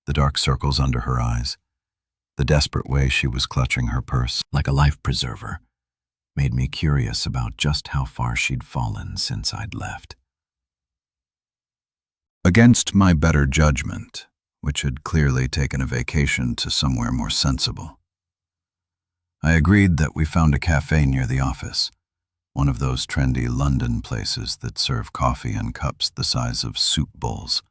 the dark circles under her eyes, the desperate way she was clutching her purse like a life preserver, made me curious about just how far she'd fallen since I'd left. Against my better judgment, which had clearly taken a vacation to somewhere more sensible, I agreed that we found a cafe near the office, one of those trendy London places that serve coffee in cups the size of soup bowls,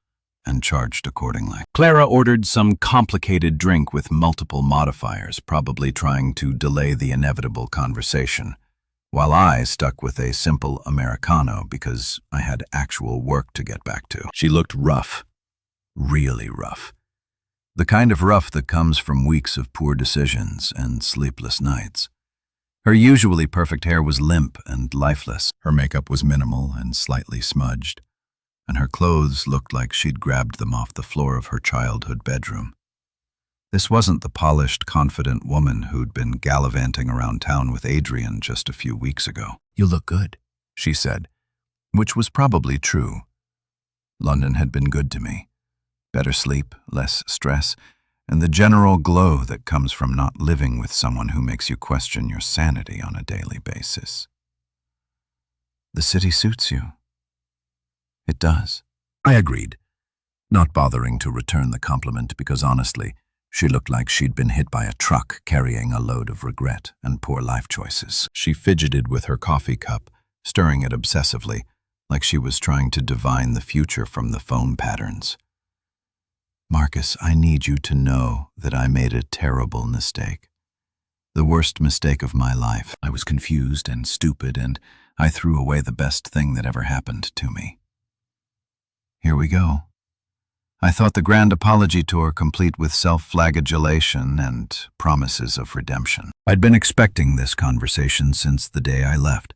and charged accordingly. Clara ordered some complicated drink with multiple modifiers, probably trying to delay the inevitable conversation, while I stuck with a simple Americano because I had actual work to get back to. She looked rough, really rough. The kind of rough that comes from weeks of poor decisions and sleepless nights. Her usually perfect hair was limp and lifeless. Her makeup was minimal and slightly smudged, and her clothes looked like she'd grabbed them off the floor of her childhood bedroom. This wasn't the polished, confident woman who'd been gallivanting around town with Adrian just a few weeks ago. "You look good," she said, which was probably true. London had been good to me. Better sleep, less stress, and the general glow that comes from not living with someone who makes you question your sanity on a daily basis. "The city suits you." "It does," I agreed, not bothering to return the compliment because honestly, she looked like she'd been hit by a truck carrying a load of regret and poor life choices. She fidgeted with her coffee cup, stirring it obsessively, like she was trying to divine the future from the phone patterns. Marcus, I need you to know that I made a terrible mistake. The worst mistake of my life. I was confused and stupid, and I threw away the best thing that ever happened to me. Here we go. I thought the grand apology tour complete with self-flagellation and promises of redemption. I'd been expecting this conversation since the day I left,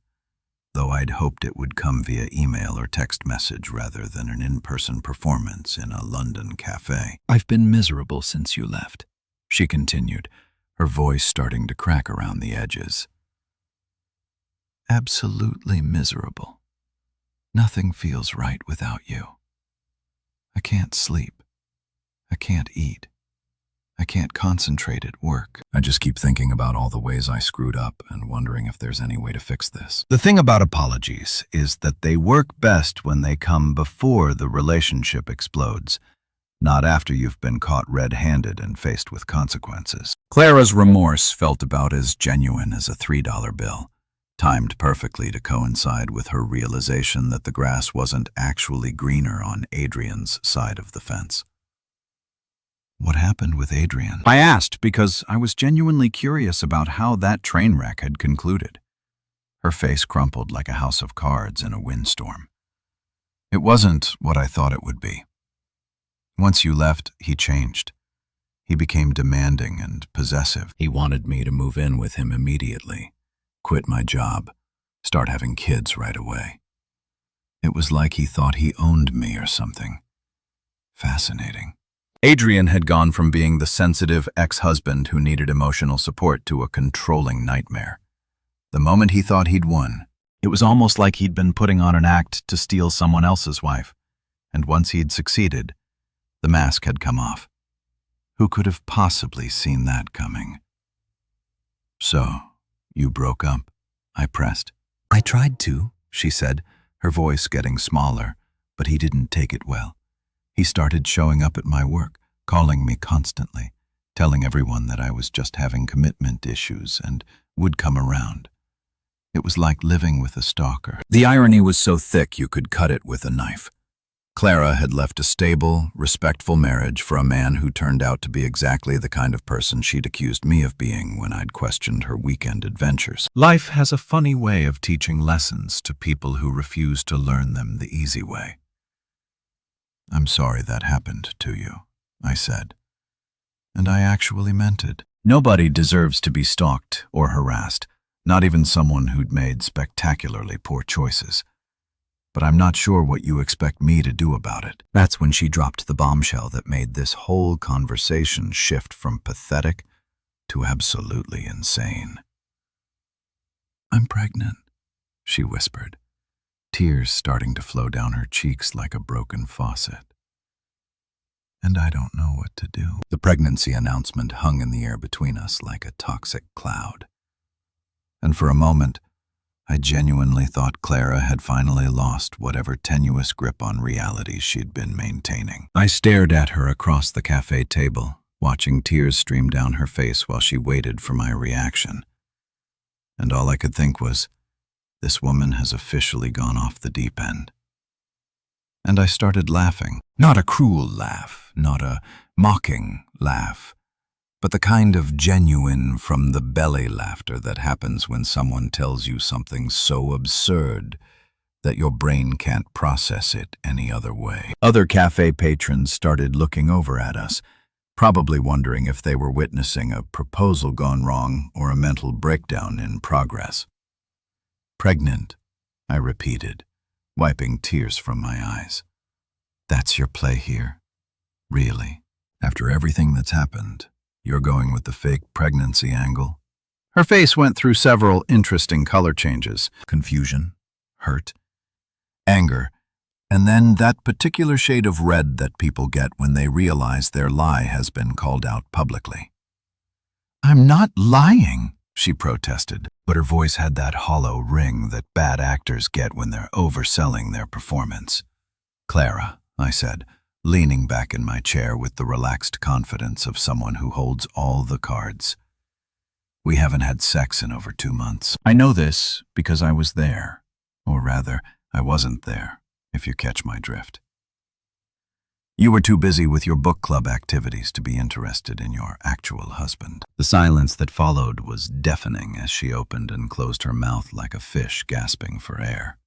though I'd hoped it would come via email or text message rather than an in-person performance in a London cafe. I've been miserable since you left, she continued, her voice starting to crack around the edges. Absolutely miserable. Nothing feels right without you. I can't sleep. I can't eat. I can't concentrate at work. I just keep thinking about all the ways I screwed up and wondering if there's any way to fix this. The thing about apologies is that they work best when they come before the relationship explodes, not after you've been caught red-handed and faced with consequences. Clara's remorse felt about as genuine as a $3 bill, timed perfectly to coincide with her realization that the grass wasn't actually greener on Adrian's side of the fence. What happened with Adrian? I asked because I was genuinely curious about how that train wreck had concluded. Her face crumpled like a house of cards in a windstorm. It wasn't what I thought it would be. Once you left, he changed. He became demanding and possessive. He wanted me to move in with him immediately, quit my job, start having kids right away. It was like he thought he owned me or something. Fascinating. Adrian had gone from being the sensitive ex-husband who needed emotional support to a controlling nightmare. The moment he thought he'd won, it was almost like he'd been putting on an act to steal someone else's wife. And once he'd succeeded, the mask had come off. Who could have possibly seen that coming? So, you broke up? I pressed. I tried to, she said, her voice getting smaller, but he didn't take it well. He started showing up at my work, calling me constantly, telling everyone that I was just having commitment issues and would come around. It was like living with a stalker. The irony was so thick you could cut it with a knife. Clara had left a stable, respectful marriage for a man who turned out to be exactly the kind of person she'd accused me of being when I'd questioned her weekend adventures. Life has a funny way of teaching lessons to people who refuse to learn them the easy way. I'm sorry that happened to you, I said. And I actually meant it. Nobody deserves to be stalked or harassed, not even someone who'd made spectacularly poor choices. But I'm not sure what you expect me to do about it. That's when she dropped the bombshell that made this whole conversation shift from pathetic to absolutely insane. I'm pregnant, she whispered, tears starting to flow down her cheeks like a broken faucet. And I don't know what to do. The pregnancy announcement hung in the air between us like a toxic cloud. And for a moment, I genuinely thought Clara had finally lost whatever tenuous grip on reality she'd been maintaining. I stared at her across the cafe table, watching tears stream down her face while she waited for my reaction. And all I could think was, this woman has officially gone off the deep end. And I started laughing. Not a cruel laugh, not a mocking laugh, but the kind of genuine from-the-belly laughter that happens when someone tells you something so absurd that your brain can't process it any other way. Other cafe patrons started looking over at us, probably wondering if they were witnessing a proposal gone wrong or a mental breakdown in progress. Pregnant, I repeated, wiping tears from my eyes. That's your play here? Really? After everything that's happened, you're going with the fake pregnancy angle? Her face went through several interesting color changes. Confusion, hurt, anger, and then that particular shade of red that people get when they realize their lie has been called out publicly. I'm not lying, she protested, but her voice had that hollow ring that bad actors get when they're overselling their performance. Clara, I said, leaning back in my chair with the relaxed confidence of someone who holds all the cards. We haven't had sex in over 2 months. I know this because I was there, or rather, I wasn't there, if you catch my drift. You were too busy with your book club activities to be interested in your actual husband. The silence that followed was deafening as she opened and closed her mouth like a fish gasping for air,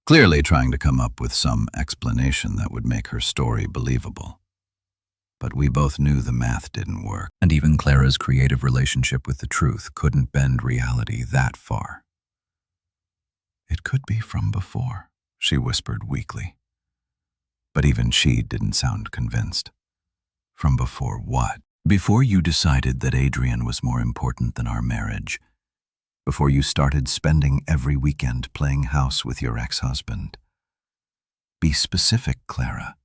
clearly trying to come up with some explanation that would make her story believable. But we both knew the math didn't work, and even Clara's creative relationship with the truth couldn't bend reality that far. "It could be from before," she whispered weakly. But even she didn't sound convinced. From before what? Before you decided that Adrian was more important than our marriage. Before you started spending every weekend playing house with your ex-husband. Be specific, Clara.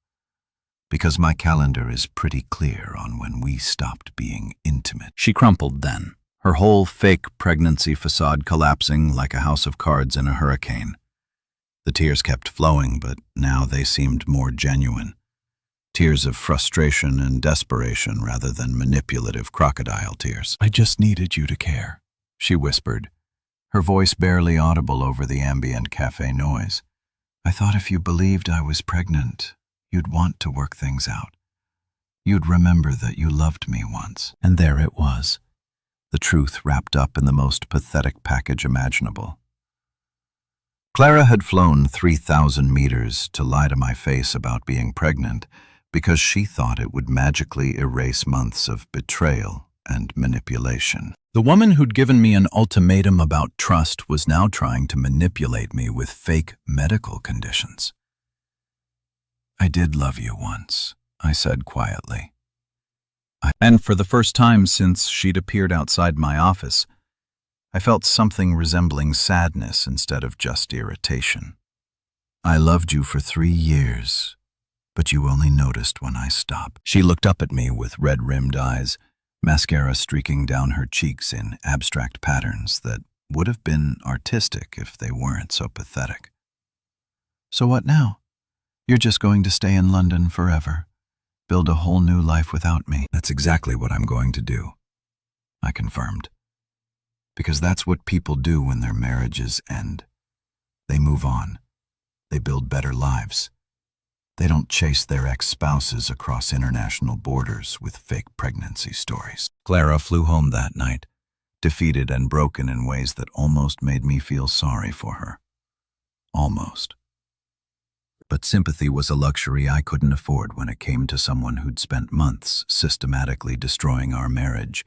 Because my calendar is pretty clear on when we stopped being intimate. She crumpled then, her whole fake pregnancy facade collapsing like a house of cards in a hurricane. The tears kept flowing, but now they seemed more genuine. Tears of frustration and desperation rather than manipulative crocodile tears. "I just needed you to care," she whispered, her voice barely audible over the ambient cafe noise. "I thought if you believed I was pregnant, you'd want to work things out. You'd remember that you loved me once." And there it was, the truth wrapped up in the most pathetic package imaginable. Clara had flown 3,000 meters to lie to my face about being pregnant because she thought it would magically erase months of betrayal and manipulation. The woman who'd given me an ultimatum about trust was now trying to manipulate me with fake medical conditions. "I did love you once," I said quietly. And for the first time since she'd appeared outside my office, I felt something resembling sadness instead of just irritation. "I loved you for 3 years, but you only noticed when I stopped." She looked up at me with red-rimmed eyes, mascara streaking down her cheeks in abstract patterns that would have been artistic if they weren't so pathetic. "So what now? You're just going to stay in London forever, build a whole new life without me?" "That's exactly what I'm going to do," I confirmed. Because that's what people do when their marriages end. They move on. They build better lives. They don't chase their ex-spouses across international borders with fake pregnancy stories. Clara flew home that night, defeated and broken in ways that almost made me feel sorry for her. Almost. But sympathy was a luxury I couldn't afford when it came to someone who'd spent months systematically destroying our marriage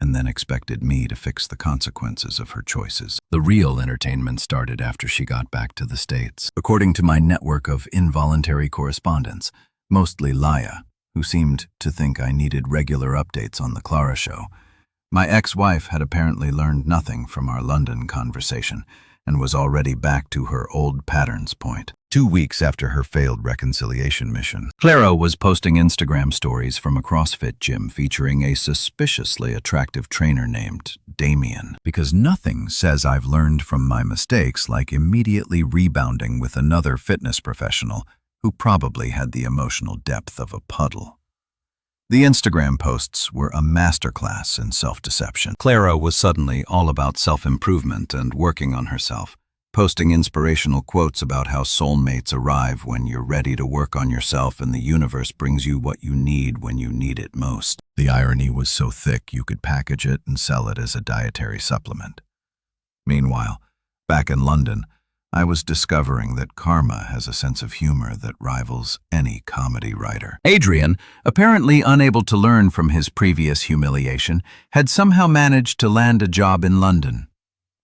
and then expected me to fix the consequences of her choices. The real entertainment started after she got back to the States. According to my network of involuntary correspondents, mostly Laya, who seemed to think I needed regular updates on the Clara show, my ex-wife had apparently learned nothing from our London conversation and was already back to her old patterns point. 2 weeks after her failed reconciliation mission, Clara was posting Instagram stories from a CrossFit gym featuring a suspiciously attractive trainer named Damien. Because nothing says I've learned from my mistakes like immediately rebounding with another fitness professional who probably had the emotional depth of a puddle. The Instagram posts were a masterclass in self-deception. Clara was suddenly all about self-improvement and working on herself, posting inspirational quotes about how soulmates arrive when you're ready to work on yourself and the universe brings you what you need when you need it most. The irony was so thick you could package it and sell it as a dietary supplement. Meanwhile, back in London, I was discovering that karma has a sense of humor that rivals any comedy writer. Adrian, apparently unable to learn from his previous humiliation, had somehow managed to land a job in London.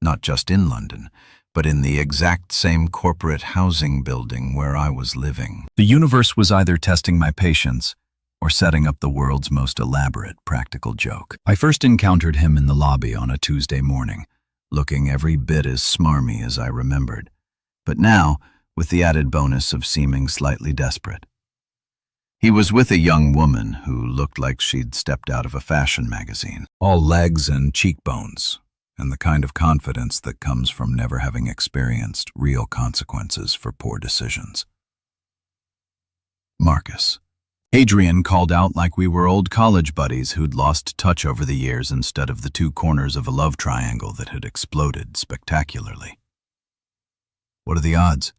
Not just in London, but in the exact same corporate housing building where I was living. The universe was either testing my patience or setting up the world's most elaborate practical joke. I first encountered him in the lobby on a Tuesday morning, looking every bit as smarmy as I remembered, but now with the added bonus of seeming slightly desperate. He was with a young woman who looked like she'd stepped out of a fashion magazine, all legs and cheekbones, and the kind of confidence that comes from never having experienced real consequences for poor decisions. Marcus. Adrian called out like we were old college buddies who'd lost touch over the years instead of the 2 corners of a love triangle that had exploded spectacularly. What are the odds?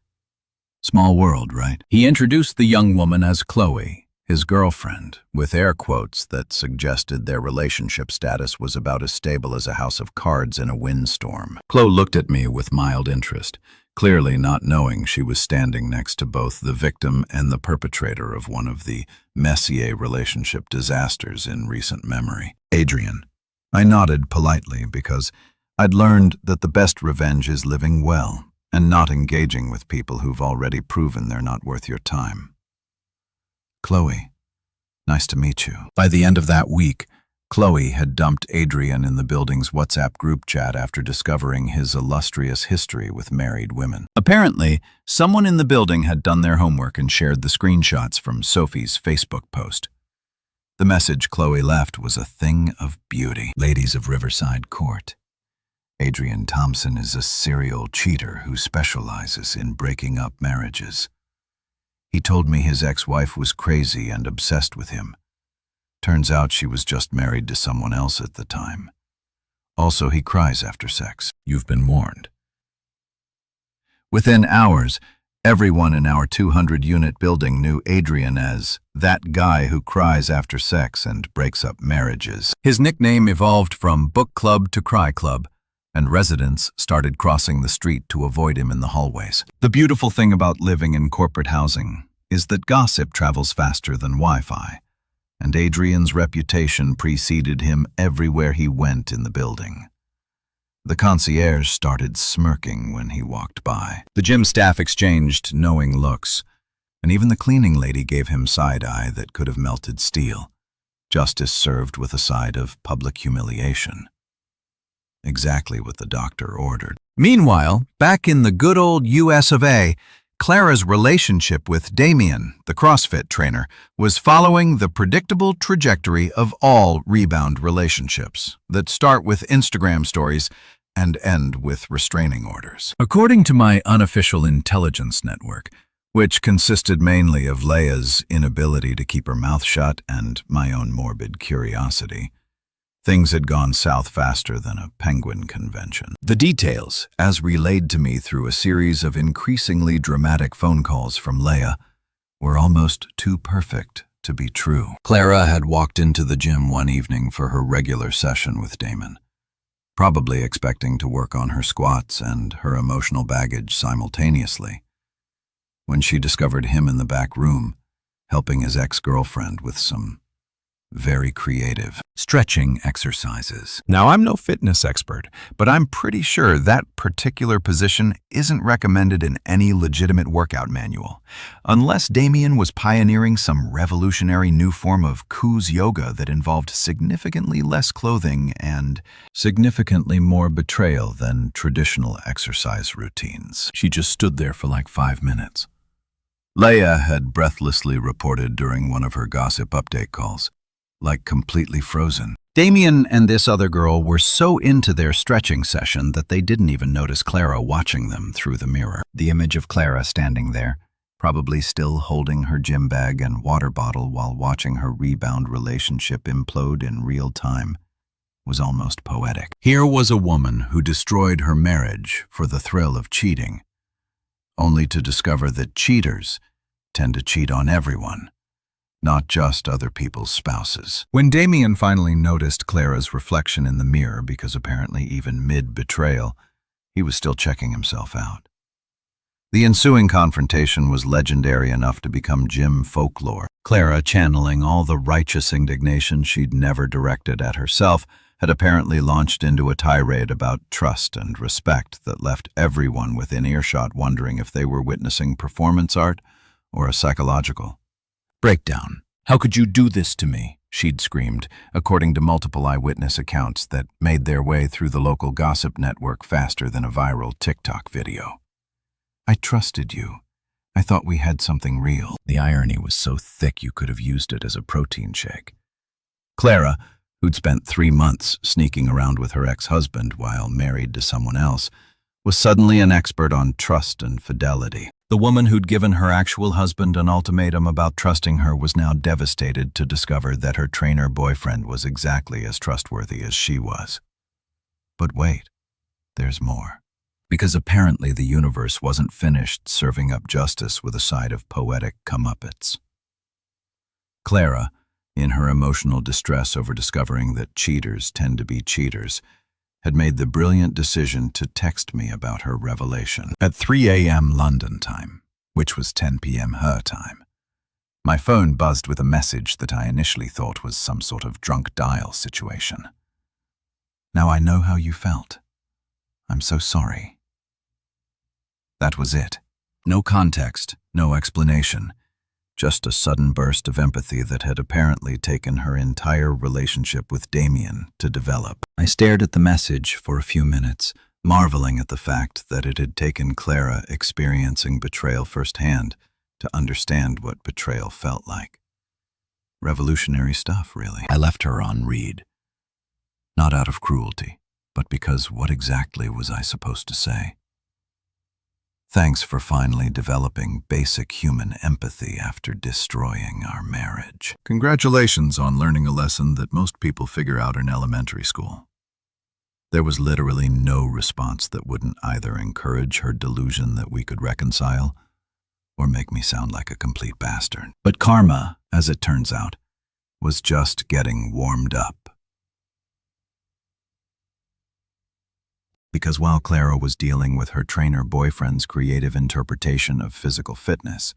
Small world, right? He introduced the young woman as Chloe, his girlfriend, with air quotes that suggested their relationship status was about as stable as a house of cards in a windstorm. Chloe looked at me with mild interest, clearly not knowing she was standing next to both the victim and the perpetrator of one of the Messier relationship disasters in recent memory. Adrian. I nodded politely because I'd learned that the best revenge is living well and not engaging with people who've already proven they're not worth your time. Chloe, nice to meet you. By the end of that week, Chloe had dumped Adrian in the building's WhatsApp group chat after discovering his illustrious history with married women. Apparently, someone in the building had done their homework and shared the screenshots from Sophie's Facebook post. The message Chloe left was a thing of beauty. Ladies of Riverside Court. Adrian Thompson is a serial cheater who specializes in breaking up marriages. He told me his ex-wife was crazy and obsessed with him. Turns out she was just married to someone else at the time. Also, he cries after sex. You've been warned. Within hours, everyone in our 200-unit building knew Adrian as that guy who cries after sex and breaks up marriages. His nickname evolved from book club to cry club, and residents started crossing the street to avoid him in the hallways. The beautiful thing about living in corporate housing is that gossip travels faster than Wi-Fi, and Adrian's reputation preceded him everywhere he went in the building. The concierge started smirking when he walked by. The gym staff exchanged knowing looks, and even the cleaning lady gave him side-eye that could have melted steel. Justice served with a side of public humiliation. Exactly what the doctor ordered. Meanwhile, back in the good old US of A, Clara's relationship with Damien, the CrossFit trainer, was following the predictable trajectory of all rebound relationships that start with Instagram stories and end with restraining orders. According to my unofficial intelligence network, which consisted mainly of Leia's inability to keep her mouth shut and my own morbid curiosity, things had gone south faster than a penguin convention. The details, as relayed to me through a series of increasingly dramatic phone calls from Leia, were almost too perfect to be true. Clara had walked into the gym one evening for her regular session with Damon, probably expecting to work on her squats and her emotional baggage simultaneously, when she discovered him in the back room, helping his ex-girlfriend with some very creative stretching exercises. Now, I'm no fitness expert, but I'm pretty sure that particular position isn't recommended in any legitimate workout manual, unless Damien was pioneering some revolutionary new form of Kuz yoga that involved significantly less clothing and significantly more betrayal than traditional exercise routines. She just stood there for like 5 minutes. Leia had breathlessly reported during one of her gossip update calls, like completely frozen. Damien and this other girl were so into their stretching session that they didn't even notice Clara watching them through the mirror. The image of Clara standing there, probably still holding her gym bag and water bottle while watching her rebound relationship implode in real time, was almost poetic. Here was a woman who destroyed her marriage for the thrill of cheating, only to discover that cheaters tend to cheat on everyone, not just other people's spouses. When Damien finally noticed Clara's reflection in the mirror, because apparently even mid-betrayal, he was still checking himself out. The ensuing confrontation was legendary enough to become gym folklore. Clara, channeling all the righteous indignation she'd never directed at herself, had apparently launched into a tirade about trust and respect that left everyone within earshot wondering if they were witnessing performance art or a psychological breakdown. "How could you do this to me?" she'd screamed, according to multiple eyewitness accounts that made their way through the local gossip network faster than a viral TikTok video. "I trusted you. I thought we had something real." The irony was so thick you could have used it as a protein shake. Clara, who'd spent 3 months sneaking around with her ex-husband while married to someone else, was suddenly an expert on trust and fidelity. The woman who'd given her actual husband an ultimatum about trusting her was now devastated to discover that her trainer boyfriend was exactly as trustworthy as she was. But wait, there's more. because apparently the universe wasn't finished serving up justice with a side of poetic comeuppets. Clara, in her emotional distress over discovering that cheaters tend to be cheaters, had made the brilliant decision to text me about her revelation. At 3 a.m. London time, which was 10 p.m. her time, my phone buzzed with a message that I initially thought was some sort of drunk dial situation. Now I know how you felt. I'm so sorry. That was it. No context, no explanation. Just a sudden burst of empathy that had apparently taken her entire relationship with Damien to develop. I stared at the message for a few minutes, marveling at the fact that it had taken Clara experiencing betrayal firsthand to understand what betrayal felt like. Revolutionary stuff, really. I left her on read. Not out of cruelty, but because what exactly was I supposed to say? Thanks for finally developing basic human empathy after destroying our marriage. Congratulations on learning a lesson that most people figure out in elementary school. There was literally no response that wouldn't either encourage her delusion that we could reconcile or make me sound like a complete bastard. But karma, as it turns out, was just getting warmed up. Because while Clara was dealing with her trainer boyfriend's creative interpretation of physical fitness,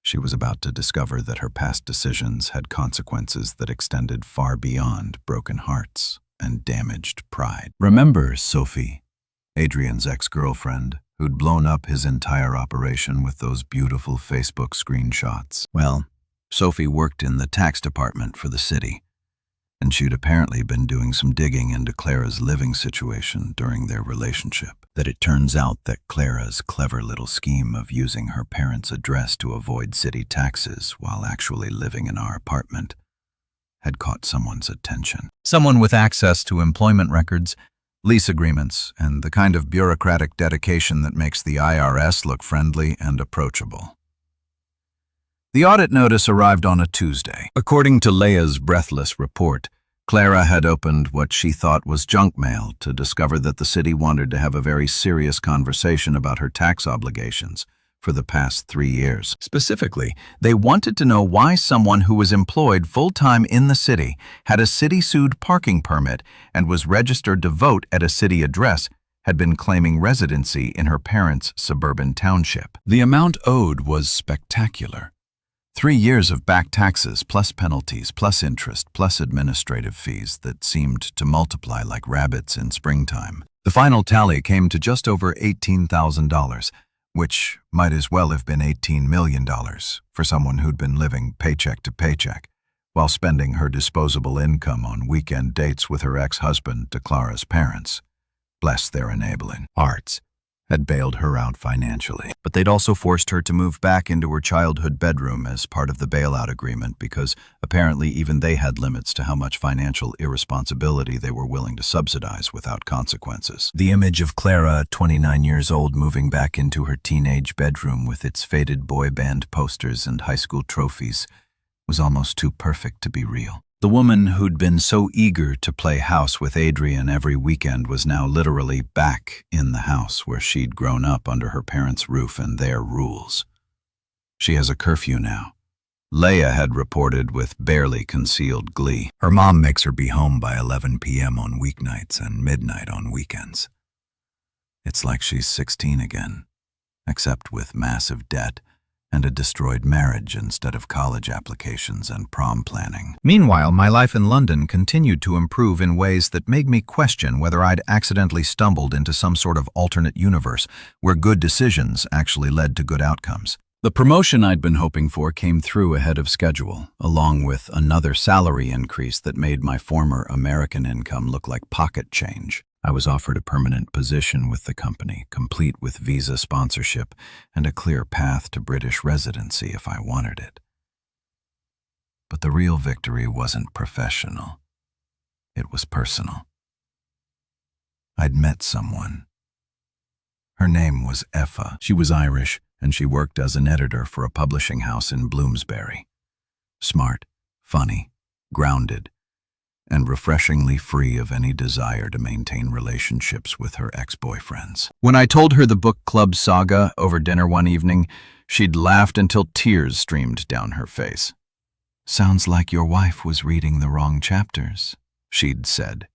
she was about to discover that her past decisions had consequences that extended far beyond broken hearts and damaged pride. Remember Sophie, Adrian's ex-girlfriend, who'd blown up his entire operation with those beautiful Facebook screenshots? Well, Sophie worked in the tax department for the city, and she'd apparently been doing some digging into Clara's living situation during their relationship. That it turns out that Clara's clever little scheme of using her parents' address to avoid city taxes while actually living in our apartment had caught someone's attention. Someone with access to employment records, lease agreements, and the kind of bureaucratic dedication that makes the IRS look friendly and approachable. The audit notice arrived on a Tuesday. According to Leia's breathless report, Clara had opened what she thought was junk mail to discover that the city wanted to have a very serious conversation about her tax obligations for the past 3 years. Specifically, they wanted to know why someone who was employed full-time in the city, had a city-sued parking permit, and was registered to vote at a city address had been claiming residency in her parents' suburban township. The amount owed was spectacular. 3 years of back taxes, plus penalties, plus interest, plus administrative fees that seemed to multiply like rabbits in springtime. The final tally came to just over $18,000, which might as well have been $18 million for someone who'd been living paycheck to paycheck, while spending her disposable income on weekend dates with her ex-husband to Clara's parents. Bless their enabling hearts. Had bailed her out financially. But they'd also forced her to move back into her childhood bedroom as part of the bailout agreement because apparently even they had limits to how much financial irresponsibility they were willing to subsidize without consequences. The image of Clara, 29 years old, moving back into her teenage bedroom with its faded boy band posters and high school trophies was almost too perfect to be real. The woman who'd been so eager to play house with Adrian every weekend was now literally back in the house where she'd grown up under her parents' roof and their rules. She has a curfew now. Leia had reported with barely concealed glee. Her mom makes her be home by 11 p.m. on weeknights and midnight on weekends. It's like she's 16 again, except with massive debt and a destroyed marriage instead of college applications and prom planning. Meanwhile, my life in London continued to improve in ways that made me question whether I'd accidentally stumbled into some sort of alternate universe where good decisions actually led to good outcomes. The promotion I'd been hoping for came through ahead of schedule, along with another salary increase that made my former American income look like pocket change. I was offered a permanent position with the company, complete with visa sponsorship and a clear path to British residency if I wanted it. But the real victory wasn't professional. It was personal. I'd met someone. Her name was Effa. She was Irish, and she worked as an editor for a publishing house in Bloomsbury. Smart, funny, grounded, and refreshingly free of any desire to maintain relationships with her ex-boyfriends. When I told her the book club saga over dinner one evening, she'd laughed until tears streamed down her face. "Sounds like your wife was reading the wrong chapters," she'd said,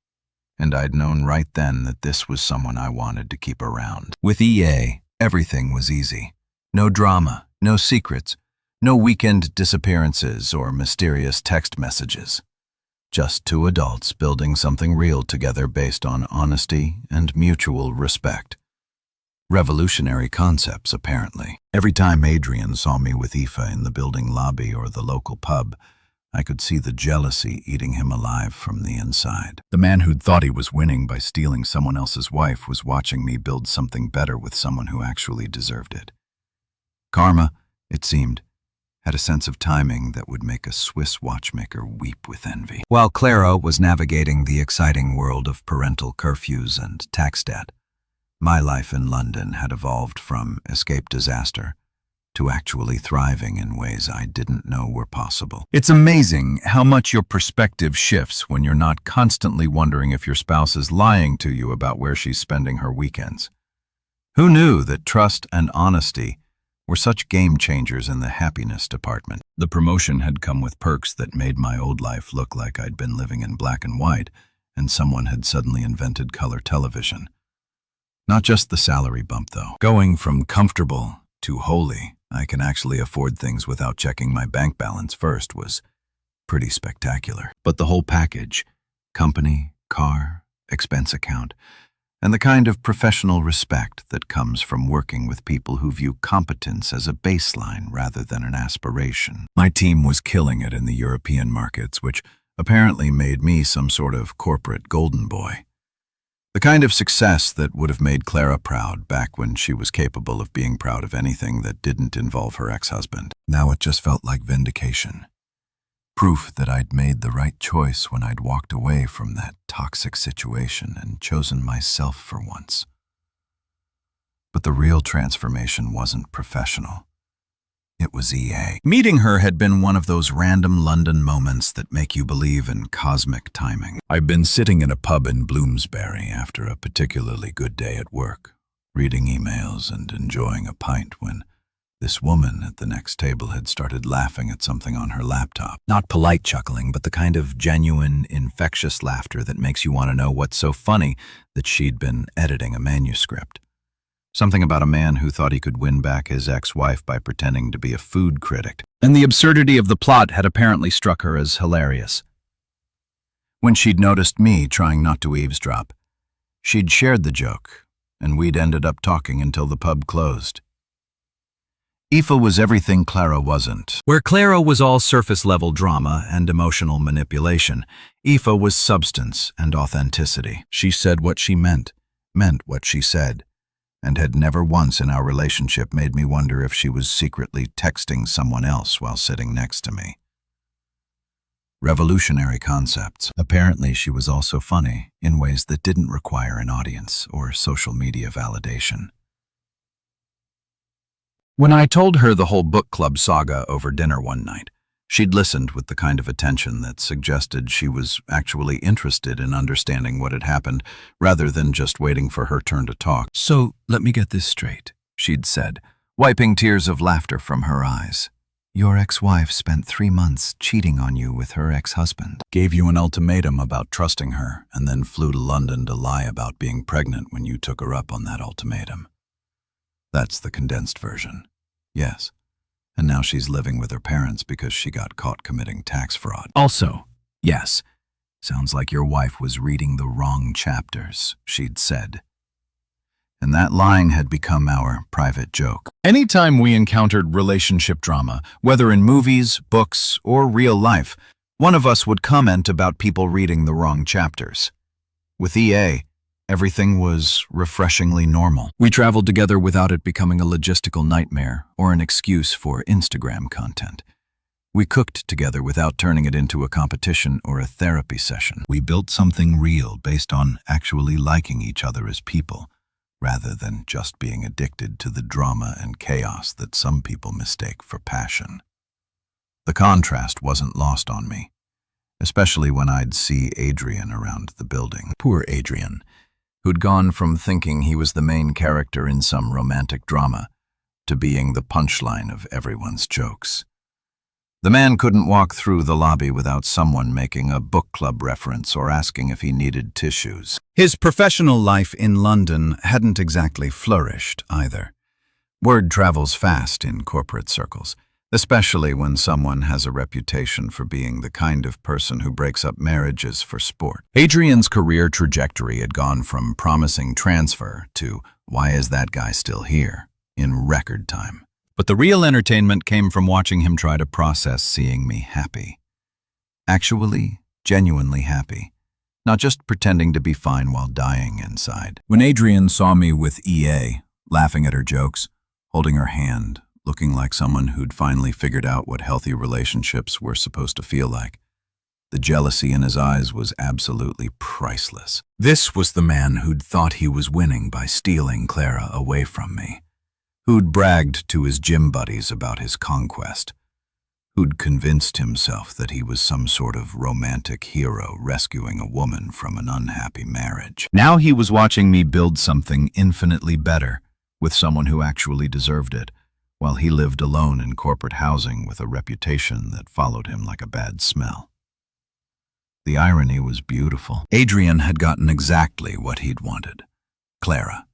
and I'd known right then that this was someone I wanted to keep around. With EA, everything was easy. No drama, no secrets, no weekend disappearances or mysterious text messages. Just two adults building something real together based on honesty and mutual respect. Revolutionary concepts, apparently. Every time Adrian saw me with Aoife in the building lobby or the local pub, I could see the jealousy eating him alive from the inside. The man who'd thought he was winning by stealing someone else's wife was watching me build something better with someone who actually deserved it. Karma, it seemed, had a sense of timing that would make a Swiss watchmaker weep with envy. While Clara was navigating the exciting world of parental curfews and tax debt, my life in London had evolved from escape disaster to actually thriving in ways I didn't know were possible. It's amazing how much your perspective shifts when you're not constantly wondering if your spouse is lying to you about where she's spending her weekends. Who knew that trust and honesty were such game changers in the happiness department? The promotion had come with perks that made my old life look like I'd been living in black and white, and someone had suddenly invented color television. Not just the salary bump, though. Going from comfortable to holy, I can actually afford things without checking my bank balance first, was pretty spectacular. But the whole package, company, car, expense account, and the kind of professional respect that comes from working with people who view competence as a baseline rather than an aspiration. My team was killing it in the European markets, which apparently made me some sort of corporate golden boy. The kind of success that would have made Clara proud back when she was capable of being proud of anything that didn't involve her ex-husband. Now it just felt like vindication. Proof that I'd made the right choice when I'd walked away from that toxic situation and chosen myself for once. But the real transformation wasn't professional. It was EA. Meeting her had been one of those random London moments that make you believe in cosmic timing. I'd been sitting in a pub in Bloomsbury after a particularly good day at work, reading emails and enjoying a pint when this woman at the next table had started laughing at something on her laptop. Not polite chuckling, but the kind of genuine, infectious laughter that makes you want to know what's so funny that she'd been editing a manuscript. Something about a man who thought he could win back his ex-wife by pretending to be a food critic. And the absurdity of the plot had apparently struck her as hilarious. When she'd noticed me trying not to eavesdrop, she'd shared the joke, and we'd ended up talking until the pub closed. Aoife was everything Clara wasn't. Where Clara was all surface-level drama and emotional manipulation, Aoife was substance and authenticity. She said what she meant what she said, and had never once in our relationship made me wonder if she was secretly texting someone else while sitting next to me. Revolutionary concepts. Apparently, she was also funny in ways that didn't require an audience or social media validation. When I told her the whole book club saga over dinner one night, she'd listened with the kind of attention that suggested she was actually interested in understanding what had happened, rather than just waiting for her turn to talk. "So, let me get this straight," she'd said, wiping tears of laughter from her eyes. "Your ex-wife spent 3 months cheating on you with her ex-husband. Gave you an ultimatum about trusting her, and then flew to London to lie about being pregnant when you took her up on that ultimatum. That's the condensed version. Yes. And now she's living with her parents because she got caught committing tax fraud. Also, yes, sounds like your wife was reading the wrong chapters," she'd said. And that line had become our private joke. Anytime we encountered relationship drama, whether in movies, books, or real life, one of us would comment about people reading the wrong chapters. With EA, everything was refreshingly normal. We traveled together without it becoming a logistical nightmare or an excuse for Instagram content. We cooked together without turning it into a competition or a therapy session. We built something real based on actually liking each other as people, rather than just being addicted to the drama and chaos that some people mistake for passion. The contrast wasn't lost on me. especially when I'd see Adrian around the building. Poor Adrian, who'd gone from thinking he was the main character in some romantic drama to being the punchline of everyone's jokes. The man couldn't walk through the lobby without someone making a book club reference or asking if he needed tissues. His professional life in London hadn't exactly flourished either. Word travels fast in corporate circles, especially when someone has a reputation for being the kind of person who breaks up marriages for sport. Adrian's career trajectory had gone from promising transfer to "why is that guy still here?" in record time. But the real entertainment came from watching him try to process seeing me happy. Actually, genuinely happy. Not just pretending to be fine while dying inside. When Adrian saw me with EA, laughing at her jokes, holding her hand, looking like someone who'd finally figured out what healthy relationships were supposed to feel like, the jealousy in his eyes was absolutely priceless. This was the man who'd thought he was winning by stealing Clara away from me, who'd bragged to his gym buddies about his conquest, who'd convinced himself that he was some sort of romantic hero rescuing a woman from an unhappy marriage. Now he was watching me build something infinitely better with someone who actually deserved it, while he lived alone in corporate housing with a reputation that followed him like a bad smell. The irony was beautiful. Adrian had gotten exactly what he'd wanted, Clara,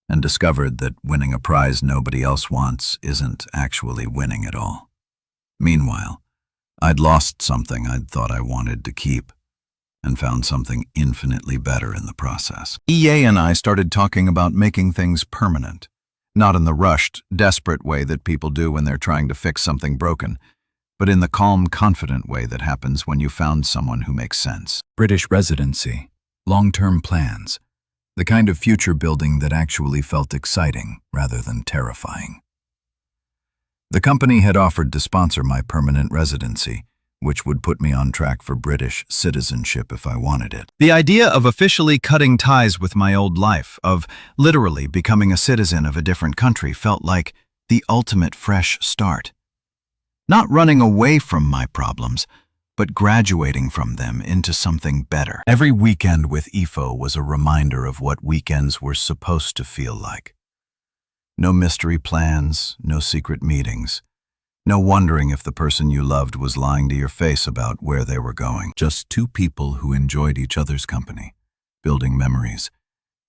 and discovered that winning a prize nobody else wants isn't actually winning at all. Meanwhile, I'd lost something I'd thought I wanted to keep, and found something infinitely better in the process. EA and I started talking about making things permanent, not in the rushed, desperate way that people do when they're trying to fix something broken, but in the calm, confident way that happens when you found someone who makes sense. British residency, long-term plans, the kind of future building that actually felt exciting rather than terrifying. The company had offered to sponsor my permanent residency, which would put me on track for British citizenship if I wanted it. The idea of officially cutting ties with my old life, of literally becoming a citizen of a different country, felt like the ultimate fresh start. Not running away from my problems, but graduating from them into something better. Every weekend with EFO was a reminder of what weekends were supposed to feel like. No mystery plans, no secret meetings, no wondering if the person you loved was lying to your face about where they were going. Just two people who enjoyed each other's company, building memories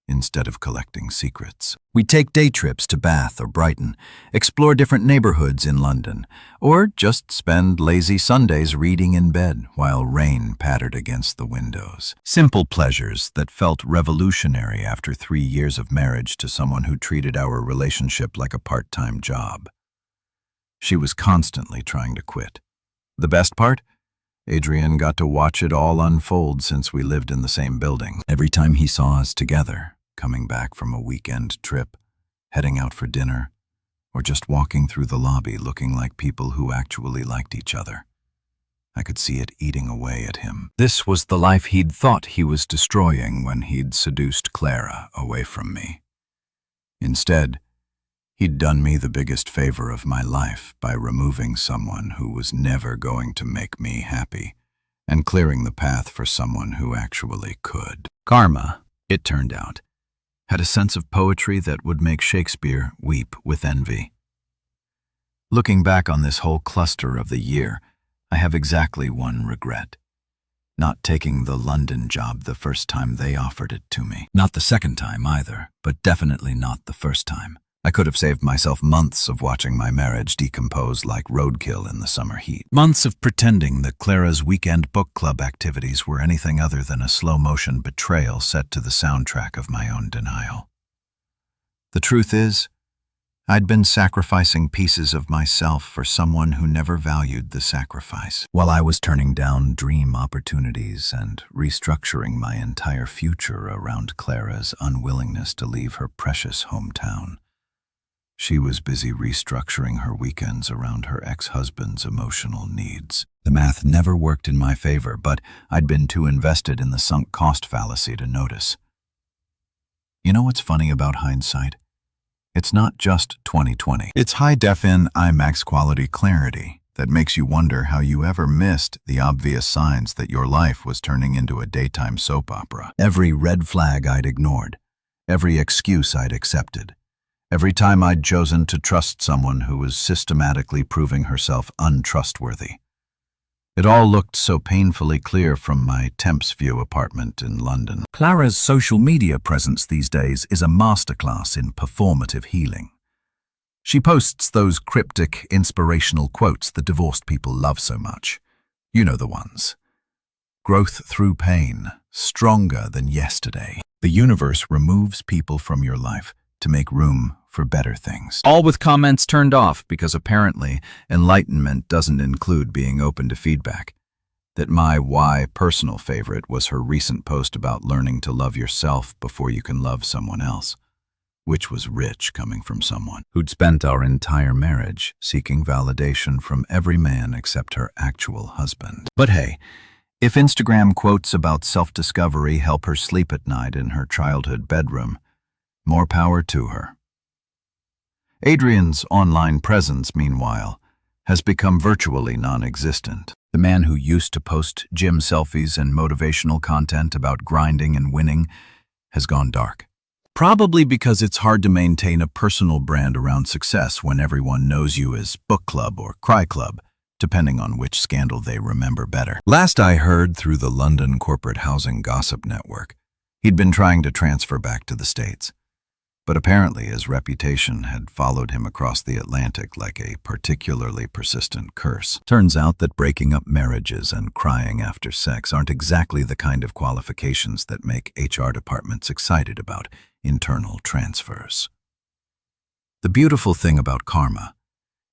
instead of collecting secrets. We'd take day trips to Bath or Brighton, explore different neighborhoods in London, or just spend lazy Sundays reading in bed while rain pattered against the windows. Simple pleasures that felt revolutionary after 3 years of marriage to someone who treated our relationship like a part-time job. She was constantly trying to quit. The best part? Adrian got to watch it all unfold since we lived in the same building. Every time he saw us together, coming back from a weekend trip, heading out for dinner, or just walking through the lobby looking like people who actually liked each other, I could see it eating away at him. This was the life he'd thought he was destroying when he'd seduced Clara away from me. Instead, he'd done me the biggest favor of my life by removing someone who was never going to make me happy and clearing the path for someone who actually could. Karma, it turned out, had a sense of poetry that would make Shakespeare weep with envy. Looking back on this whole cluster of the year, I have exactly one regret. Not taking the London job the first time they offered it to me. Not the second time either, but definitely not the first time. I could have saved myself months of watching my marriage decompose like roadkill in the summer heat. Months of pretending that Clara's weekend book club activities were anything other than a slow-motion betrayal set to the soundtrack of my own denial. The truth is, I'd been sacrificing pieces of myself for someone who never valued the sacrifice. While I was turning down dream opportunities and restructuring my entire future around Clara's unwillingness to leave her precious hometown, she was busy restructuring her weekends around her ex-husband's emotional needs. The math never worked in my favor, but I'd been too invested in the sunk cost fallacy to notice. You know what's funny about hindsight? It's not just 20/20. It's high-defin IMAX quality clarity. that makes you wonder how you ever missed the obvious signs that your life was turning into a daytime soap opera. Every red flag I'd ignored, every excuse I'd accepted, every time I'd chosen to trust someone who was systematically proving herself untrustworthy. It all looked so painfully clear from my Temps View apartment in London. Clara's social media presence these days is a masterclass in performative healing. She posts those cryptic, inspirational quotes that divorced people love so much. You know the ones. Growth through pain, stronger than yesterday. The universe removes people from your life to make room for better things. All with comments turned off because apparently enlightenment doesn't include being open to feedback. That my why personal favorite was her recent post about learning to love yourself before you can love someone else, which was rich coming from someone who'd spent our entire marriage seeking validation from every man except her actual husband. But hey, if Instagram quotes about self-discovery help her sleep at night in her childhood bedroom, more power to her. Adrian's online presence, meanwhile, has become virtually non-existent. The man who used to post gym selfies and motivational content about grinding and winning has gone dark. Probably because it's hard to maintain a personal brand around success when everyone knows you as book club or cry club, depending on which scandal they remember better. Last I heard through the London corporate housing gossip network, he'd been trying to transfer back to the States. But apparently his reputation had followed him across the Atlantic like a particularly persistent curse. Turns out that breaking up marriages and crying after sex aren't exactly the kind of qualifications that make HR departments excited about internal transfers. The beautiful thing about karma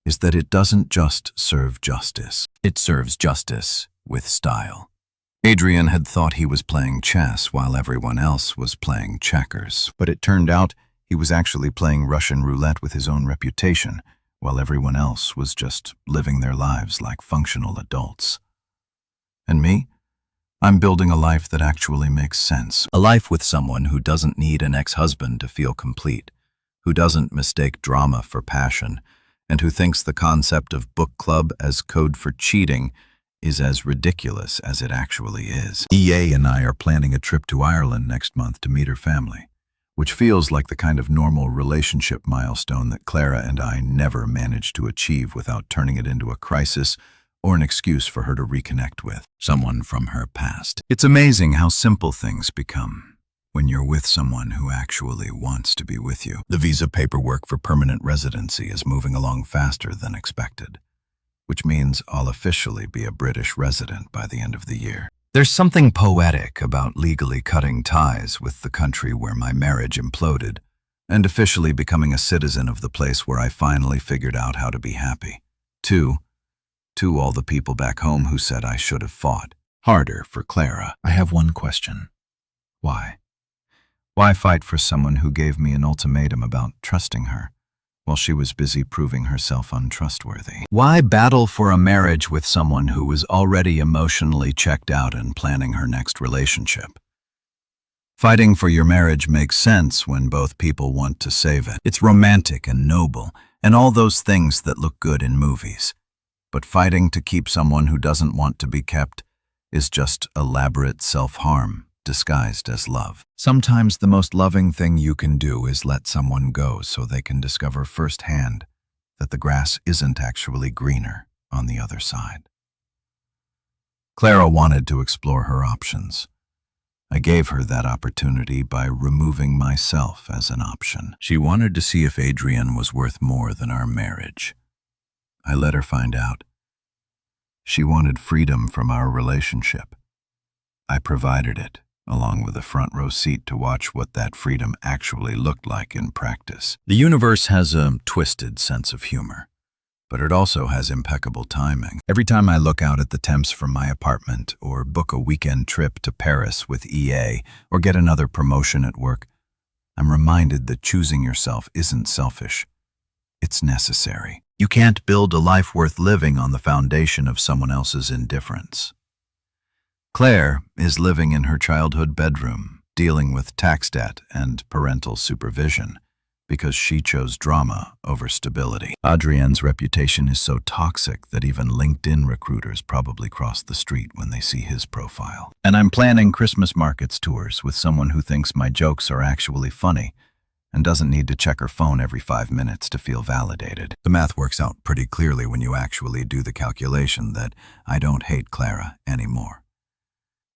is that it doesn't just serve justice. It serves justice with style. Adrian had thought he was playing chess while everyone else was playing checkers, but it turned out he was actually playing Russian roulette with his own reputation, while everyone else was just living their lives like functional adults. And me? I'm building a life that actually makes sense. A life with someone who doesn't need an ex-husband to feel complete, who doesn't mistake drama for passion, and who thinks the concept of book club as code for cheating is as ridiculous as it actually is. EA and I are planning a trip to Ireland next month to meet her family, which feels like the kind of normal relationship milestone that Clara and I never managed to achieve without turning it into a crisis or an excuse for her to reconnect with someone from her past. It's amazing how simple things become when you're with someone who actually wants to be with you. The visa paperwork for permanent residency is moving along faster than expected, which means I'll officially be a British resident by the end of the year. There's something poetic about legally cutting ties with the country where my marriage imploded and officially becoming a citizen of the place where I finally figured out how to be happy. To all the people back home who said I should have fought harder for Clara, I have one question. Why? Why fight for someone who gave me an ultimatum about trusting her while she was busy proving herself untrustworthy? Why battle for a marriage with someone who was already emotionally checked out and planning her next relationship? Fighting for your marriage makes sense when both people want to save it. It's romantic and noble, and all those things that look good in movies. But fighting to keep someone who doesn't want to be kept is just elaborate self-harm disguised as love. Sometimes the most loving thing you can do is let someone go so they can discover firsthand that the grass isn't actually greener on the other side. Clara wanted to explore her options. I gave her that opportunity by removing myself as an option. She wanted to see if Adrian was worth more than our marriage. I let her find out. She wanted freedom from our relationship. I provided it, along with a front-row seat to watch what that freedom actually looked like in practice. The universe has a twisted sense of humor, but it also has impeccable timing. Every time I look out at the temps from my apartment, or book a weekend trip to Paris with EA, or get another promotion at work, I'm reminded that choosing yourself isn't selfish. It's necessary. You can't build a life worth living on the foundation of someone else's indifference. Claire is living in her childhood bedroom, dealing with tax debt and parental supervision, because she chose drama over stability. Adrienne's reputation is so toxic that even LinkedIn recruiters probably cross the street when they see his profile. And I'm planning Christmas markets tours with someone who thinks my jokes are actually funny and doesn't need to check her phone every 5 minutes to feel validated. The math works out pretty clearly when you actually do the calculation that I don't hate Clara anymore.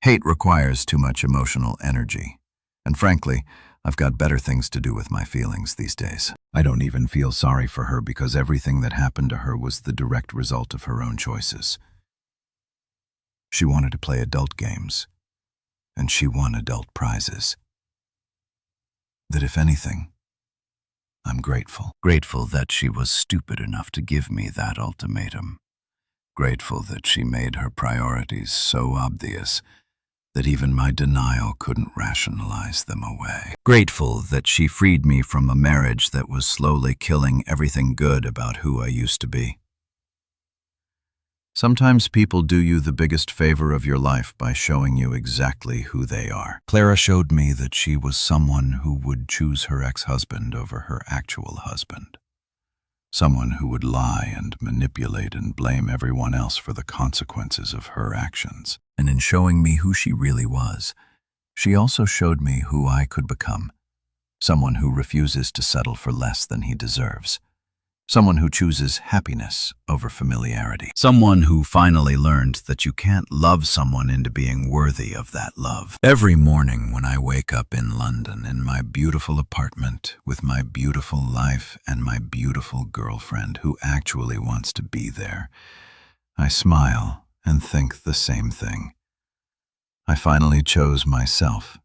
Hate requires too much emotional energy, and frankly, I've got better things to do with my feelings these days. I don't even feel sorry for her because everything that happened to her was the direct result of her own choices. She wanted to play adult games, and she won adult prizes. That if anything, I'm grateful. Grateful that she was stupid enough to give me that ultimatum. Grateful that she made her priorities so obvious that even my denial couldn't rationalize them away. Grateful that she freed me from a marriage that was slowly killing everything good about who I used to be. Sometimes people do you the biggest favor of your life by showing you exactly who they are. Clara showed me that she was someone who would choose her ex-husband over her actual husband. Someone who would lie and manipulate and blame everyone else for the consequences of her actions. And in showing me who she really was, she also showed me who I could become. Someone who refuses to settle for less than he deserves. Someone who chooses happiness over familiarity. Someone who finally learned that you can't love someone into being worthy of that love. Every morning when I wake up in London in my beautiful apartment with my beautiful life and my beautiful girlfriend who actually wants to be there, I smile and think the same thing. I finally chose myself,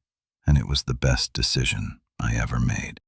and it was the best decision I ever made.